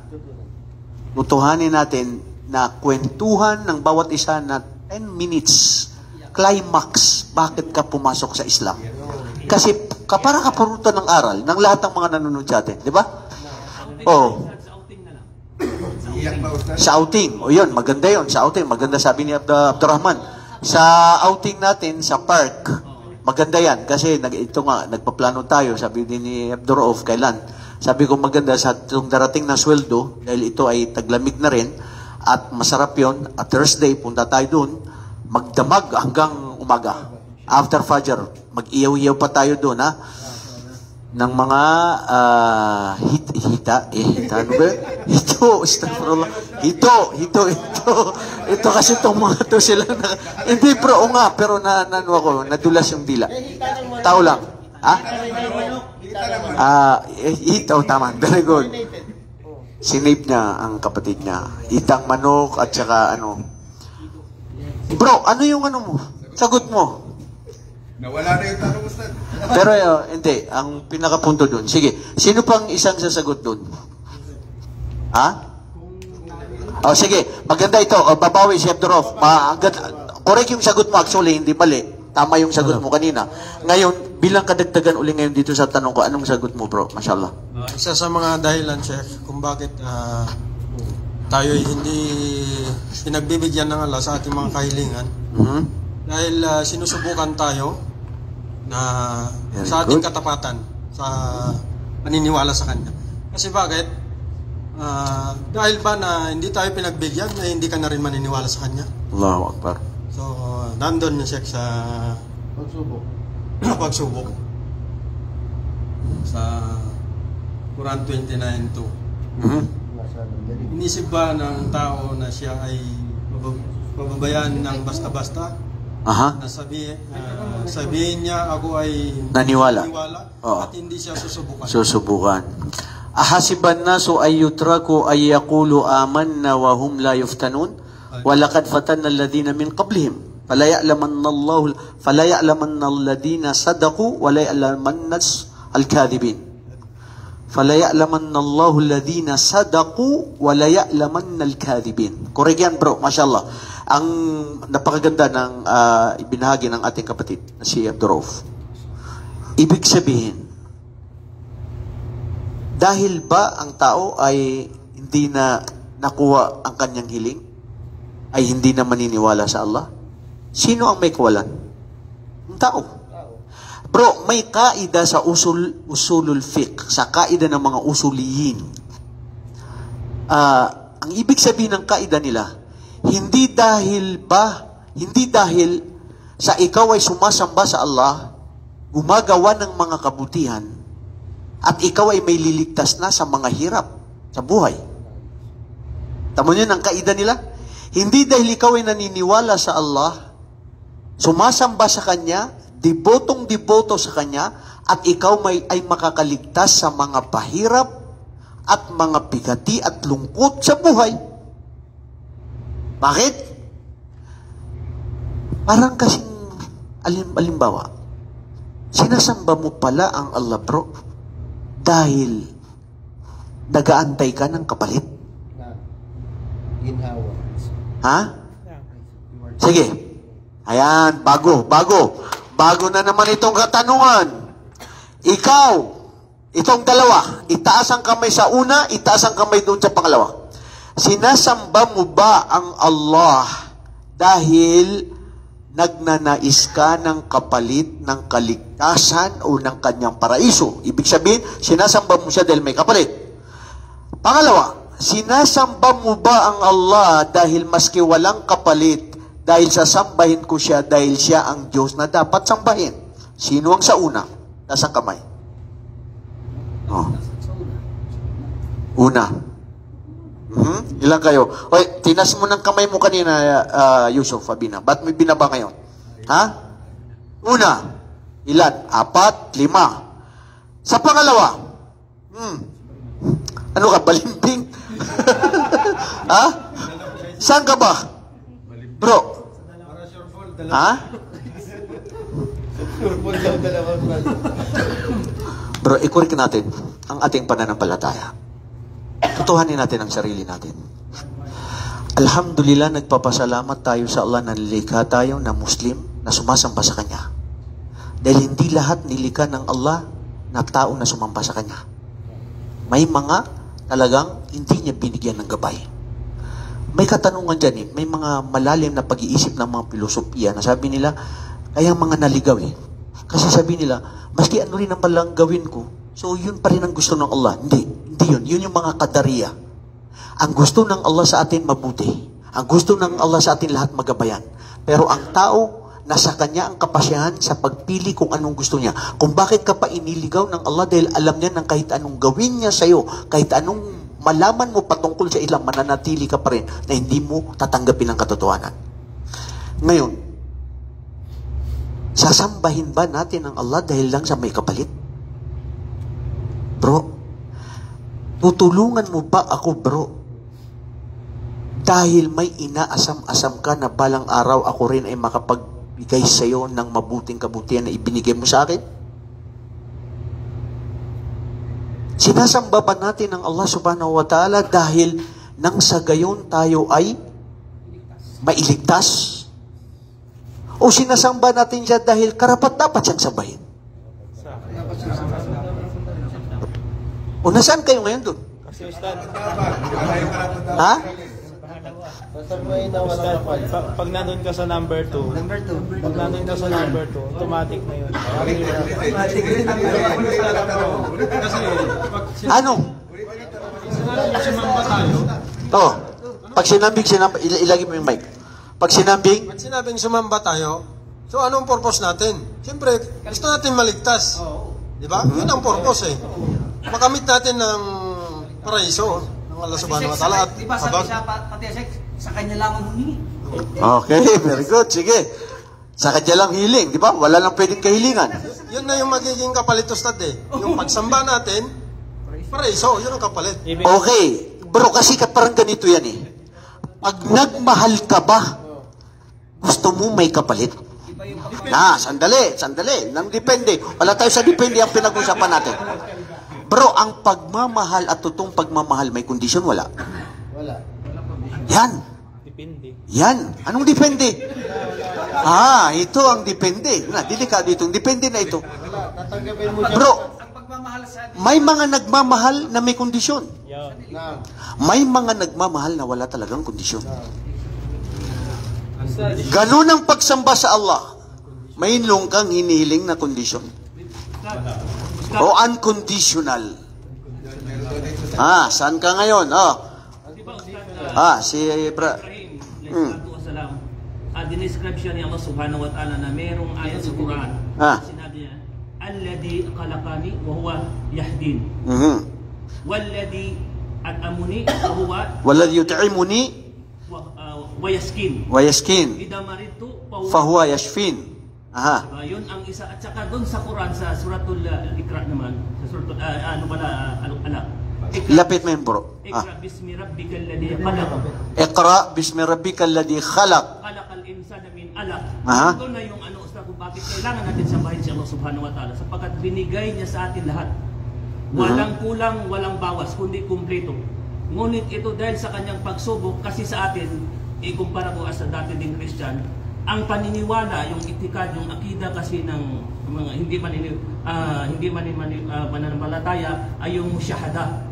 tutuhanin natin na kwentuhan ng bawat isa na 10 minutes climax bakit ka pumasok sa Islam. Kasi para kaparutan ng aral ng lahat ng mga nanonood sa atin, di ba? Sa outing. O yun, maganda yun. Sa outing, maganda sabi ni Abdurrahman. Sa outing natin, sa park, maganda yan. Kasi nagpaplano tayo, sabi din ni Abdurrauf, kailan? Sabi ko maganda sa itong darating na sweldo, dahil ito ay taglamig na rin, at masarap yun. At Thursday, punta tayo dun, magdamag hanggang umaga. After Fajr, mag-iyaw-iyaw pa tayo dun, ng mga ano ba? Ito kasi itong mga to sila hindi bro, pero nadulas yung dila. Tao lang. Itaw, tama. Very good. Sinave niya ang kapatid niya. Itang manok at saka Bro, ano yung mo? Sagot mo. Nawala na yung tanong, Ustad. Pero hindi, ang pinakapunto dun. Sige, sino pang isang sasagot dun? Sige, maganda ito. Babawi si Abdurrauf. Correct yung sagot mo actually, hindi mali. Tama yung sagot mo kanina. Ngayon, bilang kadagdagan uli ngayon dito sa tanong ko, anong sagot mo bro? Mashallah. Isa sa mga dahilan, Chef, kung bakit tayo hindi pinagbibigyan ng Allah sa ating mga kahilingan. Dahil sinusubukan tayo na sa ating katapatan sa paniniwala sa Kanya. Kasi bakit? Dahil ba na hindi tayo pinagbigyan, na hindi ka na rin maniniwala sa kanya? Allahu Akbar. So, nandun yung Sheikh sa pagsubok. Sa Quran 29:2. Inisip ba ng tao na siya ay pababayaan ng basta-basta? Aha. Na sabihin niya ako ay Naniwala. Oo. at hindi siya susubukan. Susubukan. Ahasiban nasu ay yutraku ay yaqulu amanna wa hum la yuftanun wa laqad fatanna alladhina min qablihim fala ya'lamanna alladhina sadaqu wa la ya'lamanna al-kadhibin fala ya'lamanna Allahu alladhina sadaqu wa la ya'lamanna al-kadhibin. Correct yan, bro, mashallah. Ang napakaganda ng ibinahagi ng ating kapatid na si Abdurrauf. Ibig sabihin, dahil ba ang tao ay hindi na nakuha ang kanyang hiling, ay hindi na maniniwala sa Allah? Sino ang may kawalan? Ang tao. Bro, may kaida sa usulul fiqh, sa kaida ng mga usuliyin. Ang ibig sabihin ng kaida nila, hindi dahil sa ikaw ay sumasamba sa Allah, gumagawa ng mga kabutihan, at ikaw ay may liligtas na sa mga hirap sa buhay. Tamo nyo ang kaida nila? Hindi dahil ikaw ay naniniwala sa Allah, sumasamba sa Kanya, debotong-deboto sa Kanya, at ikaw ay makakaligtas sa mga pahirap at mga bigati at lungkot sa buhay. Bakit? Parang kasing alimbawa, sinasamba mo pala ang Allah, bro, dahil nagaantay ka ng kapalit. Ha? Sige. Ayan, bago na naman itong katanungan. Ikaw, itong dalawa, itaas ang kamay sa una, itaas ang kamay doon sa pangalawa. Sinasamba mo ba ang Allah dahil nagnanais ka ng kapalit ng kaligtasan o ng kanyang paraiso? Ibig sabihin, sinasamba mo siya dahil may kapalit. Pangalawa, sinasamba mo ba ang Allah dahil maski walang kapalit, dahil sasambahin ko siya dahil siya ang Diyos na dapat sambahin? Sino ang sa una? Nasa kamay. Oh. Una. Ilan kayo? Oy, tinas mo ng kamay mo kanina, Yusuf, Fabina. Ba't may binaba ngayon? Ha? Una. Ilan? 4, 5. Sa pangalawa. Ano ka, balimbing? Ha? Saan ka ba? Bro. Ha? Bro, i-correct natin ang ating pananampalataya. Tutuhanin natin ang sarili natin. Alhamdulillah, nagpapasalamat tayo sa Allah na nilikha tayo na Muslim na sumasamba sa Kanya. Dahil hindi lahat nilikha ng Allah na tao na sumamba sa Kanya. May mga talagang hindi niya binigyan ng gabay. May katanungan dyan may mga malalim na pag-iisip ng mga filosofiya na sabi nila, kaya mga naligaw Kasi sabi nila, maski ano rin ang palang gawin ko, so yun pa rin ang gusto ng Allah. Hindi yun. Yun yung mga kadariya. Ang gusto ng Allah sa atin mabuti. Ang gusto ng Allah sa atin lahat magabayan. Pero ang tao, nasa kanya ang kapasyahan sa pagpili kung anong gusto niya. Kung bakit ka pa iniligaw ng Allah dahil alam niya ng kahit anong gawin niya sa'yo, kahit anong malaman mo patungkol sa ilang, mananatili ka pa rin na hindi mo tatanggapin ang katotohanan. Ngayon, sasambahin ba natin ang Allah dahil lang sa may kapalit? Bro, tutulungan mo ba ako, bro? Dahil may inaasam-asam ka na balang araw ako rin ay makapagbigay sa iyo ng mabuting kabutihan na ibinigay mo sa akin? Sinasamba ba natin ang Allah subhanahu wa ta'ala dahil nang sa gayon tayo ay mailigtas? O sinasamba natin siya dahil karapat-dapat siyang sambahin? O nasaan kayo ngayon doon? Kasi Ustad, ha? Pag nandun ka sa number 2, pag nandun ka sa number 2, automatic na yun. Ano? Sumamba tayo. Oh, pag sinabing, ilagay mo yung mic. Pag sinabing, sumamba tayo, so anong purpose natin? Siyempre, gusto natin maligtas. Di ba? Yun ang purpose eh. Makamit natin ng paraiso ng Allah subhanahu wa ta'ala. At Di ba sabi siya, pati sa kanya lamang humingi? okay, very good. Sige. Sa kanya lang healing, di ba? Wala lang pwedeng kahilingan. Yun na yung magiging kapalit, Ustad eh. Yung pagsamba natin, paraiso, yun ang kapalit. Okay. Bro, kasi parang ganito yan eh. Pag nagmahal ka ba, gusto mo may kapalit? Sandali. Nang depende. Wala tayo sa depende ang pinag-usapan natin. Bro, ang pagmamahal at totoong pagmamahal, may kondisyon, wala? Wala. Yan. Yan. Anong depende? Ito ang depende. Delikado itong depende na ito. Bro, may mga nagmamahal na may kondisyon. May mga nagmamahal na wala talagang kondisyon. Ganun ang pagsamba sa Allah. May kang hinihiling na kondisyon. O unconditional. Saan ka ngayon? Si dinescribe siya ni Allah subhanahu wa ta'ala na merong ayat sa Quran. Sinabi niya, alladhi khalaqani wa huwa yahdin. Walladhi at'amuni wa huwa walladhi yut'imuni wa yaskin. Idha maridtu fa huwa yashfin. Yun ang isa. At saka doon sa Quran, sa suratul Iqra naman, sa suratul, Alaq. Lapit mo yun, bro. Iqra bismi rabbikal ladhi khalaq. Iqra bismi rabbikal ladhi khalaq. Khalaqal insana min alaq. Aha. Ito na yung Ustaz, kung bakit kailangan natin sambahin si Allah subhanahu wa ta'ala, sapagkat binigay niya sa atin lahat. Walang kulang, walang bawas, kundi kumpleto. Ngunit ito dahil sa kanyang pagsubok, kasi sa atin, ikumpara ko sa dati ding Christian, ang paniniwala, yung itikad, yung akida kasi ng mga hindi mananampalataya ay yung musyahada.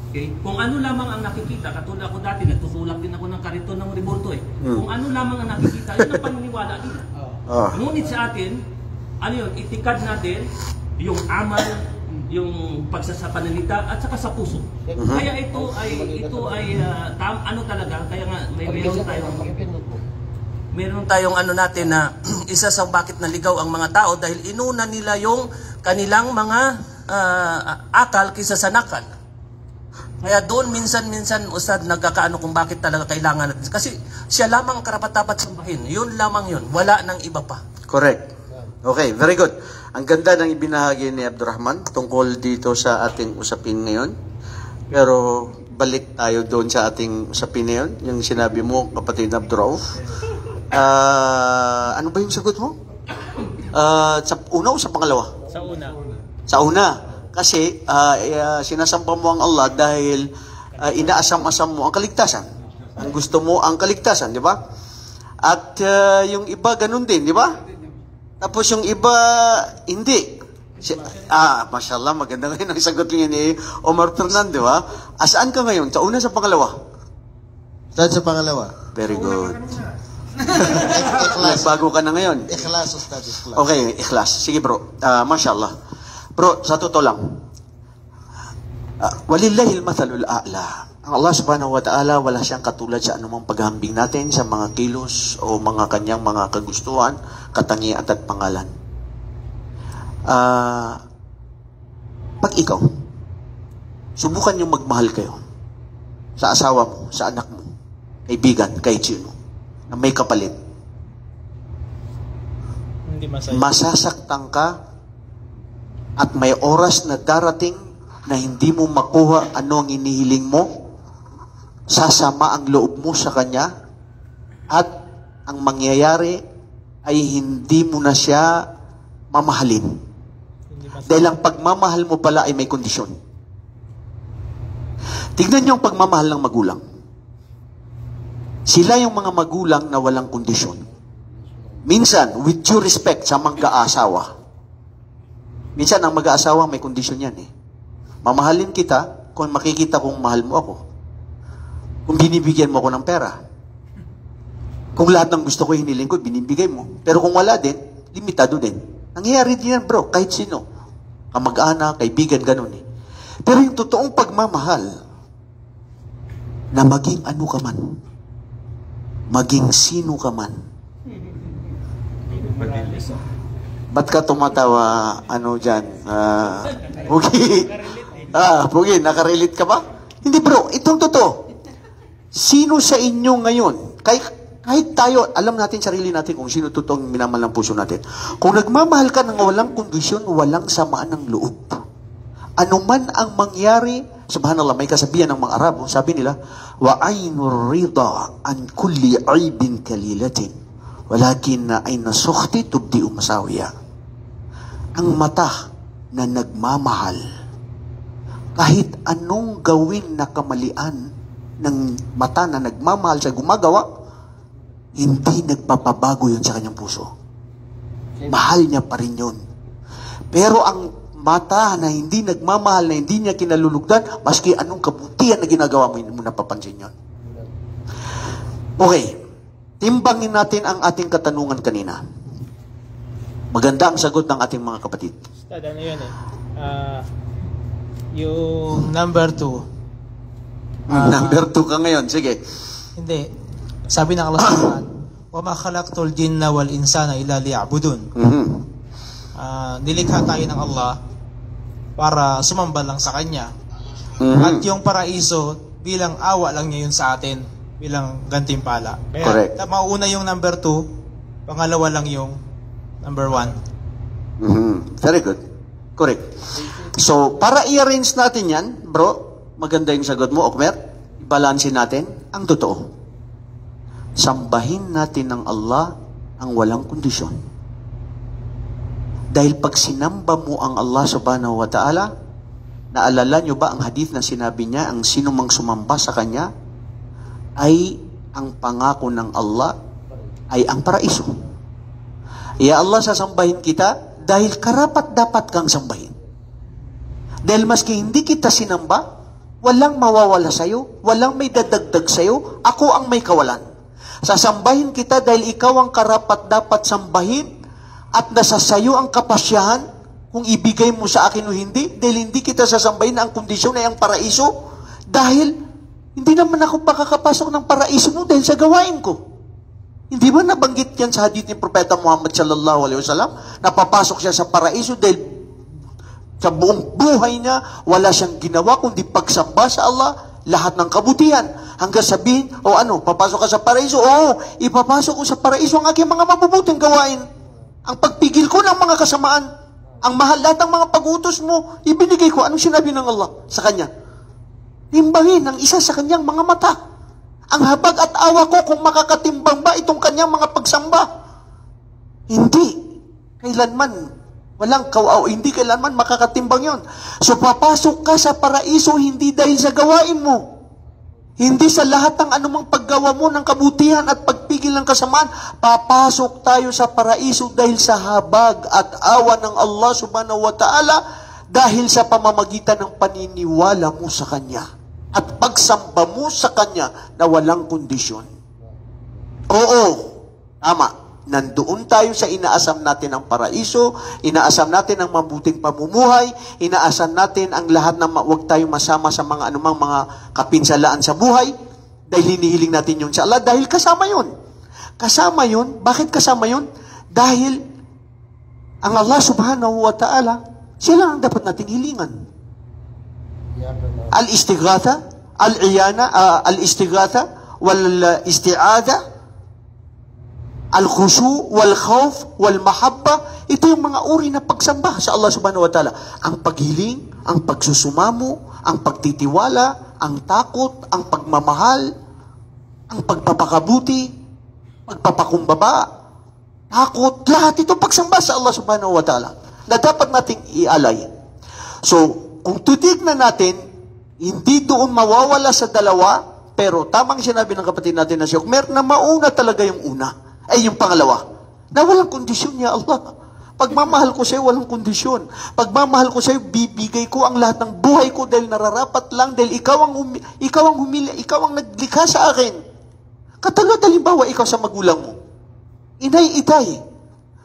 Okay? Kung ano lamang ang nakikita, katulad ako dati, nagtutulak din ako ng kariton ng Revolto eh. Kung ano lamang ang nakikita, yun ang paniniwala nila. Ngunit sa atin, ano yun, itikad natin, yung amal, yung pagsasapanalita, at saka sa puso. Kaya ito ay ano talaga, kaya nga meron tayong ano natin na isa sa bakit naligaw ang mga tao dahil inuna nila yung kanilang mga akal kaysa sa nakal. Kaya doon minsan Ustad nagkakaano kung bakit talaga kailangan natin. Kasi siya lamang karapat-dapat sambahin. Yun lamang yun. Wala nang iba pa. Correct. Okay, very good. Ang ganda ng ibinahagi ni Abdurrahman tungkol dito sa ating usapin ngayon. Pero balik tayo doon sa ating usapin ngayon. Yung sinabi mo, kapatid Abdurrauf. Ano ba yung sagot mo? Sa una o sa pangalawa? Sa una. Sa una. Kasi sinasamba mo ang Allah dahil inaasam-asam mo ang kaligtasan. Ang gusto mo ang kaligtasan, di ba? At yung iba ganun din, di ba? Tapos yung iba hindi. Mashallah, maganda ngayon ang sagot niya ni Omar Fernando, ha? Asaan ka ngayon? Sa una, sa pangalawa? Saan sa pangalawa? Very good. Bago ka na ngayon. Ikhlas, Ustad. Ikhlas. Okay, ikhlas. Sige bro. Mashallah. Bro, sa totoo lang. Walillahil mathalul a'la. Ang Allah subhanahu wa ta'ala, wala siyang katulad sa anumang paghambing natin sa mga kilos o mga kanyang mga kagustuhan, katangian at pangalan. Pag ikaw, subukan niyong magmahal kayo sa asawa mo, sa anak mo, kaibigan, kahit sino, na may kapalit. Hindi masaya. Masasaktan ka at may oras na darating na hindi mo makuha ano ang inihiling mo, sasama ang loob mo sa kanya at ang mangyayari ay hindi mo na siya mamahalin. Dahil ang pagmamahal mo pala ay may kondisyon. Tignan niyo ang pagmamahal ng magulang. Sila yung mga magulang na walang kondisyon. Minsan, with due respect sa mag-aasawa. Minsan, ang mag-aasawa may kondisyon yan eh. Mamahalin kita kung makikita kong mahal mo ako. Kung binibigyan mo ako ng pera. Kung lahat ng gusto ko hiniling ko, binibigay mo. Pero kung wala din, limitado din. Nangyayari din yan bro, kahit sino. Kamag-anak, kaibigan, ganun eh. Pero yung totoong pagmamahal, na maging ano ka man, maging sino ka man. Ba't ka tumatawa, ano dyan? Pugi. Pugi, nakarelate ka ba? Hindi bro, itong totoo. Sino sa inyo ngayon, kahit tayo, alam natin sarili natin kung sino totoong minamahal ng puso natin. Kung nagmamahal ka ng walang kondisyon, walang samaan ng loob. Ano man ang mangyari, subhanallah, may kasabihan ng mga Arabo, sabi nila, wa aynur rida an kulli aibin kalilatin, walakin na ayna sukhti tubdi umasawiya. Ang mata na nagmamahal, kahit anong gawin na kamalian ng mata na nagmamahal sa gumagawa, hindi nagpapabago yun sa kanyang puso. Mahal niya pa rin yun. Pero ang mata na hindi nagmamahal, na hindi niya kinalulugdan, maski anong kabutihan na ginagawa mo, hindi mo napapansin yun. Okay. Timbangin natin ang ating katanungan kanina. Maganda ang sagot ng ating mga kapatid. Ustad, ano yun yung number 2. Number 2 ka ngayon, sige. Hindi. Sabi ng Allah Subhanahu wa ma khalaqtul jinna wal insana illa liya'budun. Nilikha tayo ng Allah para sumamba lang sa Kanya. At yung paraiso, bilang awa lang niya yun sa atin, bilang gantimpala. Kaya, correct. Mauna yung number 2, pangalawa lang yung number 1. Very good. Correct. So, para i-arrange natin yan, bro, maganda yung sagot mo, Okmer. Balansin natin ang totoo. Sambahin natin ng Allah ang walang kondisyon. Dahil pag sinamba mo ang Allah subhanahu wa ta'ala, naalala nyo ba ang hadith na sinabi niya, ang sino mang sumamba sa Kanya, ay ang pangako ng Allah ay ang paraiso. Ya Allah, sasambahin kita dahil karapat dapat kang sambahin. Dahil maski hindi kita sinamba, walang mawawala sa'yo, walang may dadagdag sa'yo, ako ang may kawalan. Sasambahin kita dahil ikaw ang karapat dapat sambahin at nasa sayo ang kapasyahan kung ibigay mo sa akin o hindi, dahil hindi kita sasambahin na ang kondisyon ay ang paraiso, dahil hindi naman ako makakapasok ng paraiso mo dahil sa gawain ko. Hindi ba nabanggit yan sa hadith ni Propeta Muhammad sallallahu alaihi wasallam na papasok siya sa paraiso dahil sa buong buhay niya wala siyang ginawa kundi pagsamba sa Allah, lahat ng kabutihan. Hanggang sabihin, papasok ka sa paraiso? Oo, ipapasok ko sa paraiso ang aking mga mabubuting gawain. Ang pagpigil ko ng mga kasamaan, ang mahal lahat ng mga pag-utos mo, ibinigay ko. Anong sinabi ng Allah sa kanya? Timbangin ang isa sa kanyang mga mata. Ang habag at awa ko kung makakatimbang ba itong kanyang mga pagsamba. Hindi. Kailanman, hindi kailanman makakatimbang yon. So papasok ka sa paraiso hindi dahil sa gawain mo. Hindi sa lahat ng anumang paggawa mo ng kabutihan at pagpigil ng kasamaan. Papasok tayo sa paraiso dahil sa habag at awa ng Allah subhanahu wa ta'ala, dahil sa pamamagitan ng paniniwala mo sa Kanya at pagsamba mo sa Kanya na walang kondisyon. Oo, tama. Nandoon tayo sa inaasam natin ang paraiso, inaasam natin ang mabuting pamumuhay, inaasam natin ang lahat na huwag tayo masama sa mga anumang mga kapinsalaan sa buhay, dahil hinihiling natin yun sa Allah, dahil kasama yun. Kasama yun. Bakit kasama yun? Dahil ang Allah subhanahu wa ta'ala, siya lang ang dapat nating hilingan. Al-istighatha, al-iyana, al-istighatha, wal-isti'adha, al-khushu, wal-khawf, wal-mahabba. Ito yung mga uri na pagsamba sa Allah subhanahu wa ta'ala. Ang paghiling, ang pagsusumamo, ang pagtitiwala, ang takot, ang pagmamahal, ang pagpapakabuti, pagpapakumbaba, takot, lahat ito pagsamba sa Allah subhanahu wa ta'ala na dapat nating ialay. So, kung titignan natin, hindi doon mawawala sa dalawa, pero tamang sinabi ng kapatid natin na si Okmer, na mauna talaga yung una. Ay yung pangalawa, na walang kondisyon niya Allah. Pagmamahal ko sa'yo, walang kondisyon. Pagmamahal ko sa'yo, bibigay ko ang lahat ng buhay ko dahil nararapat lang, dahil ikaw ang naglikha sa akin. Katulad halimbawa, ikaw sa magulang mo. Inay, itay,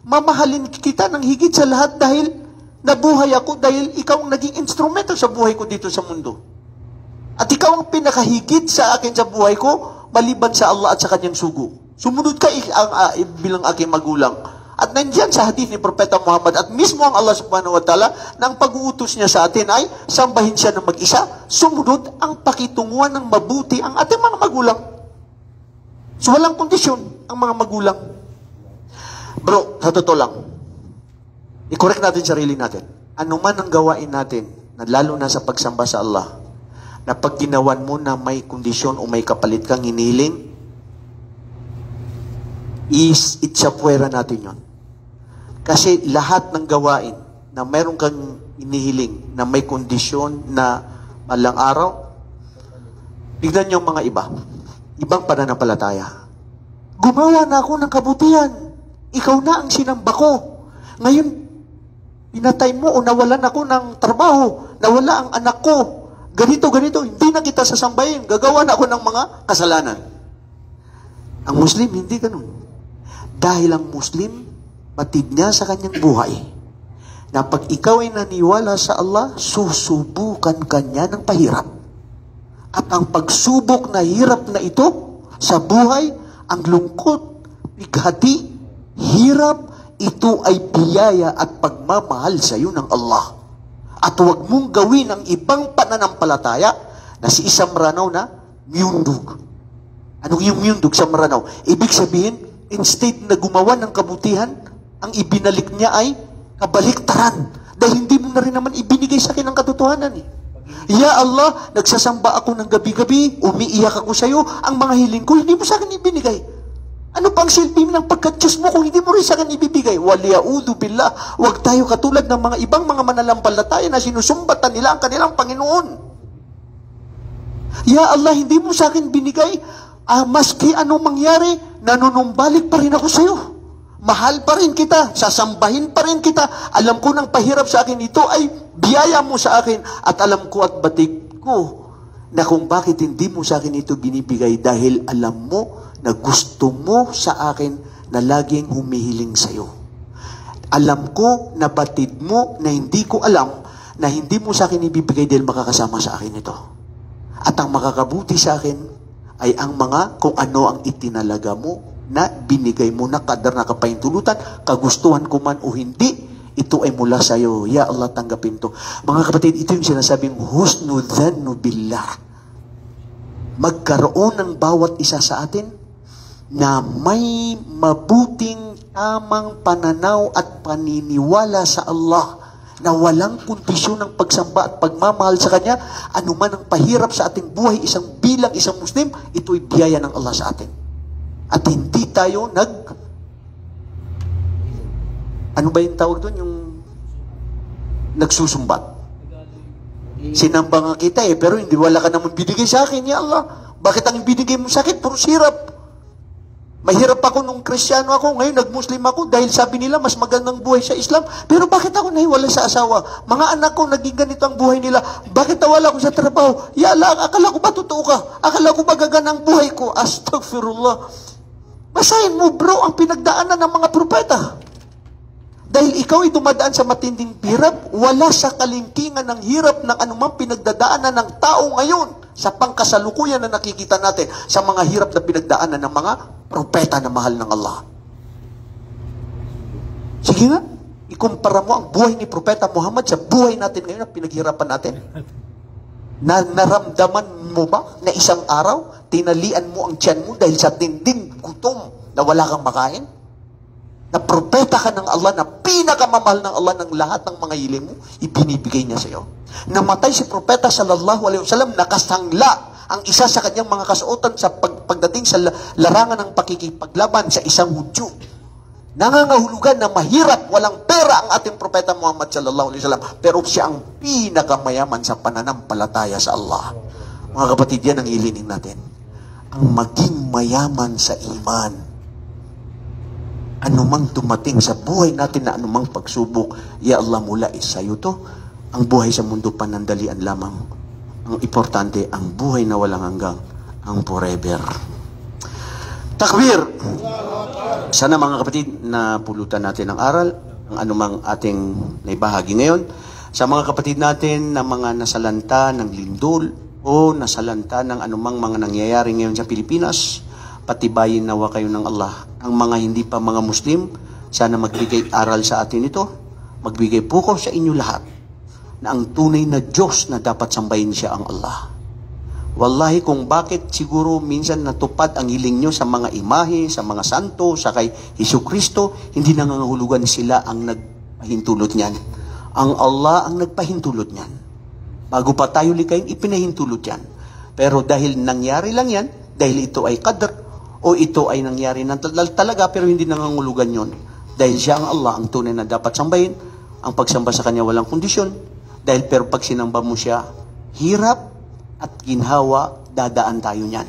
mamahalin kita ng higit sa lahat dahil nabuhay ako, dahil ikaw ang naging instrumento sa buhay ko dito sa mundo. At ikaw ang pinakahigit sa akin sa buhay ko, maliban sa Allah at sa kanyang sugo. Sumunod ka bilang aking magulang. At nandiyan sa hadith ni Propeta Muhammad at mismo ang Allah subhanahu wa ta'ala nang pag-uutos niya sa atin ay sambahin siya ng mag-isa, sumunod ang pakitunguhan ng mabuti ang ating mga magulang. So walang kondisyon ang mga magulang. Bro, sa totoo lang, i-correct natin sarili natin. Ano man ang gawain natin, na lalo na sa pagsamba sa Allah, na pag ginawan mo na may kondisyon o may kapalit kang hinihiling, itsapwera natin yon. Kasi lahat ng gawain na mayroon kang inihiling na may kondisyon na malang araw, tignan niyo mga ibang pananampalataya. Gumawa na ako ng kabutihan. Ikaw na ang sinamba ko. Ngayon, pinatay mo o nawalan ako ng trabaho, nawala ang anak ko, ganito, hindi na kita sasambahin, gagawa na ako ng mga kasalanan. Ang Muslim, hindi ganun. Dahil ang Muslim, batid niya sa kanyang buhay, na pag ikaw ay naniwala sa Allah, susubukan kanya ng pahirap. At ang pagsubok na hirap na ito sa buhay, ang lungkot, bighati, hirap, ito ay biyaya at pagmamahal sa iyo ng Allah. At huwag mong gawin ang ibang pananampalataya na si isang maranaw na miyundog. Anong yung miyundog sa maranaw? Ibig sabihin, instead na gumawa ng kabutihan, ang ibinalik niya ay kabaliktaran. Dahil hindi mo na rin naman ibinigay sa akin ang katotohanan eh. Ya Allah, nagsasamba ako ng gabi-gabi, umiiyak ako sa iyo, ang mga hiling ko, hindi mo sa akin ibinigay. Ano pang silbi ng pagka-Diyos mo kung hindi mo rin sa akin ibibigay? Waliyaudu billah, huwag tayo katulad ng mga ibang mga mananampalataya na sinusumbatan nila ang kanilang Panginoon. Ya Allah, hindi mo sa akin binigay, maski anong mangyari, nanunumbalik pa rin ako sa iyo. Mahal pa rin kita, sasambahin pa rin kita. Alam ko nang pahirap sa akin ito ay biyaya mo sa akin. At alam ko at batik ko na kung bakit hindi mo sa akin ito binibigay dahil alam mo na gusto mo sa akin na laging humihiling sa iyo. Alam ko na batid mo na hindi ko alam na hindi mo sa akin ibibigay dahil makakasama sa akin ito. At ang makakabuti sa akin ay ang mga kung ano ang itinalaga mo na binigay mo na kadar na kapahintulutan, kagustuhan ko man o hindi, ito ay mula sa iyo. Ya Allah, tanggapin to. Mga kapatid, ito yung sinasabing husnu dhannu billah. Magkaroon ng bawat isa sa atin na may mabuting tamang pananaw at paniniwala sa Allah na walang kondisyon ng pagsamba at pagmamahal sa Kanya, anuman ang pahirap sa ating buhay, bilang isang Muslim, ito'y biyaya ng Allah sa atin. At hindi tayo ano ba yung tawag doon? Yung nagsusumbat. Sinamba nga kita pero hindi wala ka naman binigay sa akin, ya Allah. Bakit ang binigay mo sa akin? Puro sirap. Mahirap ako nung Kristiyano ako, ngayon nag-Muslim ako dahil sabi nila mas magandang buhay sa Islam. Pero bakit ako nahiwalay sa asawa? Mga anak ko naging ganito ang buhay nila. Bakit nawala ko sa trabaho? Ya Allah, akala ko ba totoo ka? Akala ko ba gaganang buhay ko? Astaghfirullah. Basahin mo, bro, ang pinagdaanan ng mga propeta. Dahil ikaw ay dumadaan sa matinding hirap, wala sa kalingkingan ng hirap ng anumang pinagdadaanan ng tao ngayon sa pangkasalukuyan na nakikita natin sa mga hirap na pinagdaanan ng mga propeta na mahal ng Allah. Sige nga, ikumpara mo ang buhay ni Propeta Muhammad sa buhay natin ngayon na pinaghirapan natin. Naramdaman mo ba na isang araw, tinalian mo ang tiyan mo dahil sa tinding gutom na wala kang makain? Na propeta ka ng Allah, na pinakamamahal ng Allah ng lahat ng mga hiling mo, ibinibigay niya sa iyo. Namatay si Propeta sallallahu alaihi wasallam, nakasangla ang isa sa kanyang mga kasuotan sa pagdating sa larangan ng pakikipaglaban sa isang Hudyo. Nangangahulugan na mahirap, walang pera ang ating Propeta Muhammad sallallahu alaihi wasallam, pero siya ang pinakamayaman sa pananampalataya sa Allah. Mga kapatid, yan ang ilining natin. Ang maging mayaman sa iman. Anumang dumating sa buhay natin na anumang pagsubok, ya Allah, mula sa iyo to. Ang buhay sa mundo panandalian lamang. Ang importante, ang buhay na walang hanggang, ang forever. Takbir! Sana mga kapatid, na pulutan natin ang aral, ang anumang ating naibahagi ngayon. Sa mga kapatid natin na mga nasalanta ng lindol, o nasalanta ng anumang mga nangyayari ngayon sa Pilipinas, patibayin nawa kayo ng Allah. Ang mga hindi pa mga Muslim, sana magbigay aral sa atin ito, magbigay puko sa inyo lahat, na ang tunay na Diyos na dapat sambahin siya ang Allah. Wallahi kung bakit siguro minsan natupad ang hiling nyo sa mga imahe, sa mga santo, sa kay Jesucristo, hindi nangangahulugan sila ang nagpahintulot niyan. Ang Allah ang nagpahintulot niyan. Bago pa tayo likayin, ipinahintulot yan. Pero dahil nangyari lang yan, dahil ito ay qadr, o ito ay nangyari na talaga, pero hindi nangangahulugan yon. Dahil siya ang Allah, ang tunay na dapat sambahin, ang pagsamba sa Kanya walang kondisyon. Dahil pero pag sinamba mo siya, hirap at ginhawa, dadaan tayo niyan.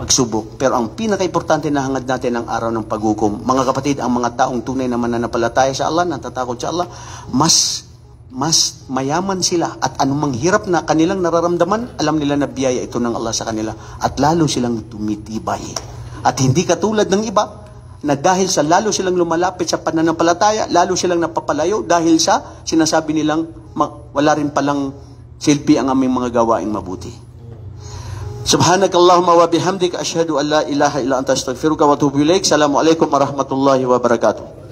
Pagsubok. Pero ang pinaka-importante na hangad natin ang araw ng paghukom. Mga kapatid, ang mga taong tunay na mananampalataya sa Allah, natatakot sa Allah, mas mayaman sila at anumang hirap na kanilang nararamdaman, alam nila na biyaya ito ng Allah sa kanila at lalo silang tumitibay. At hindi katulad ng iba na dahil sa lalo silang lumalapit sa pananampalataya, lalo silang napapalayo dahil sa sinasabi nilang wala rin palang silbi ang aming mga gawaing mabuti. Subhanakallahumma wa bihamdika asyhadu an la ilaha illa anta astaghfiruka wa atubu ilaik. Assalamualaikum warahmatullahi wabarakatuh.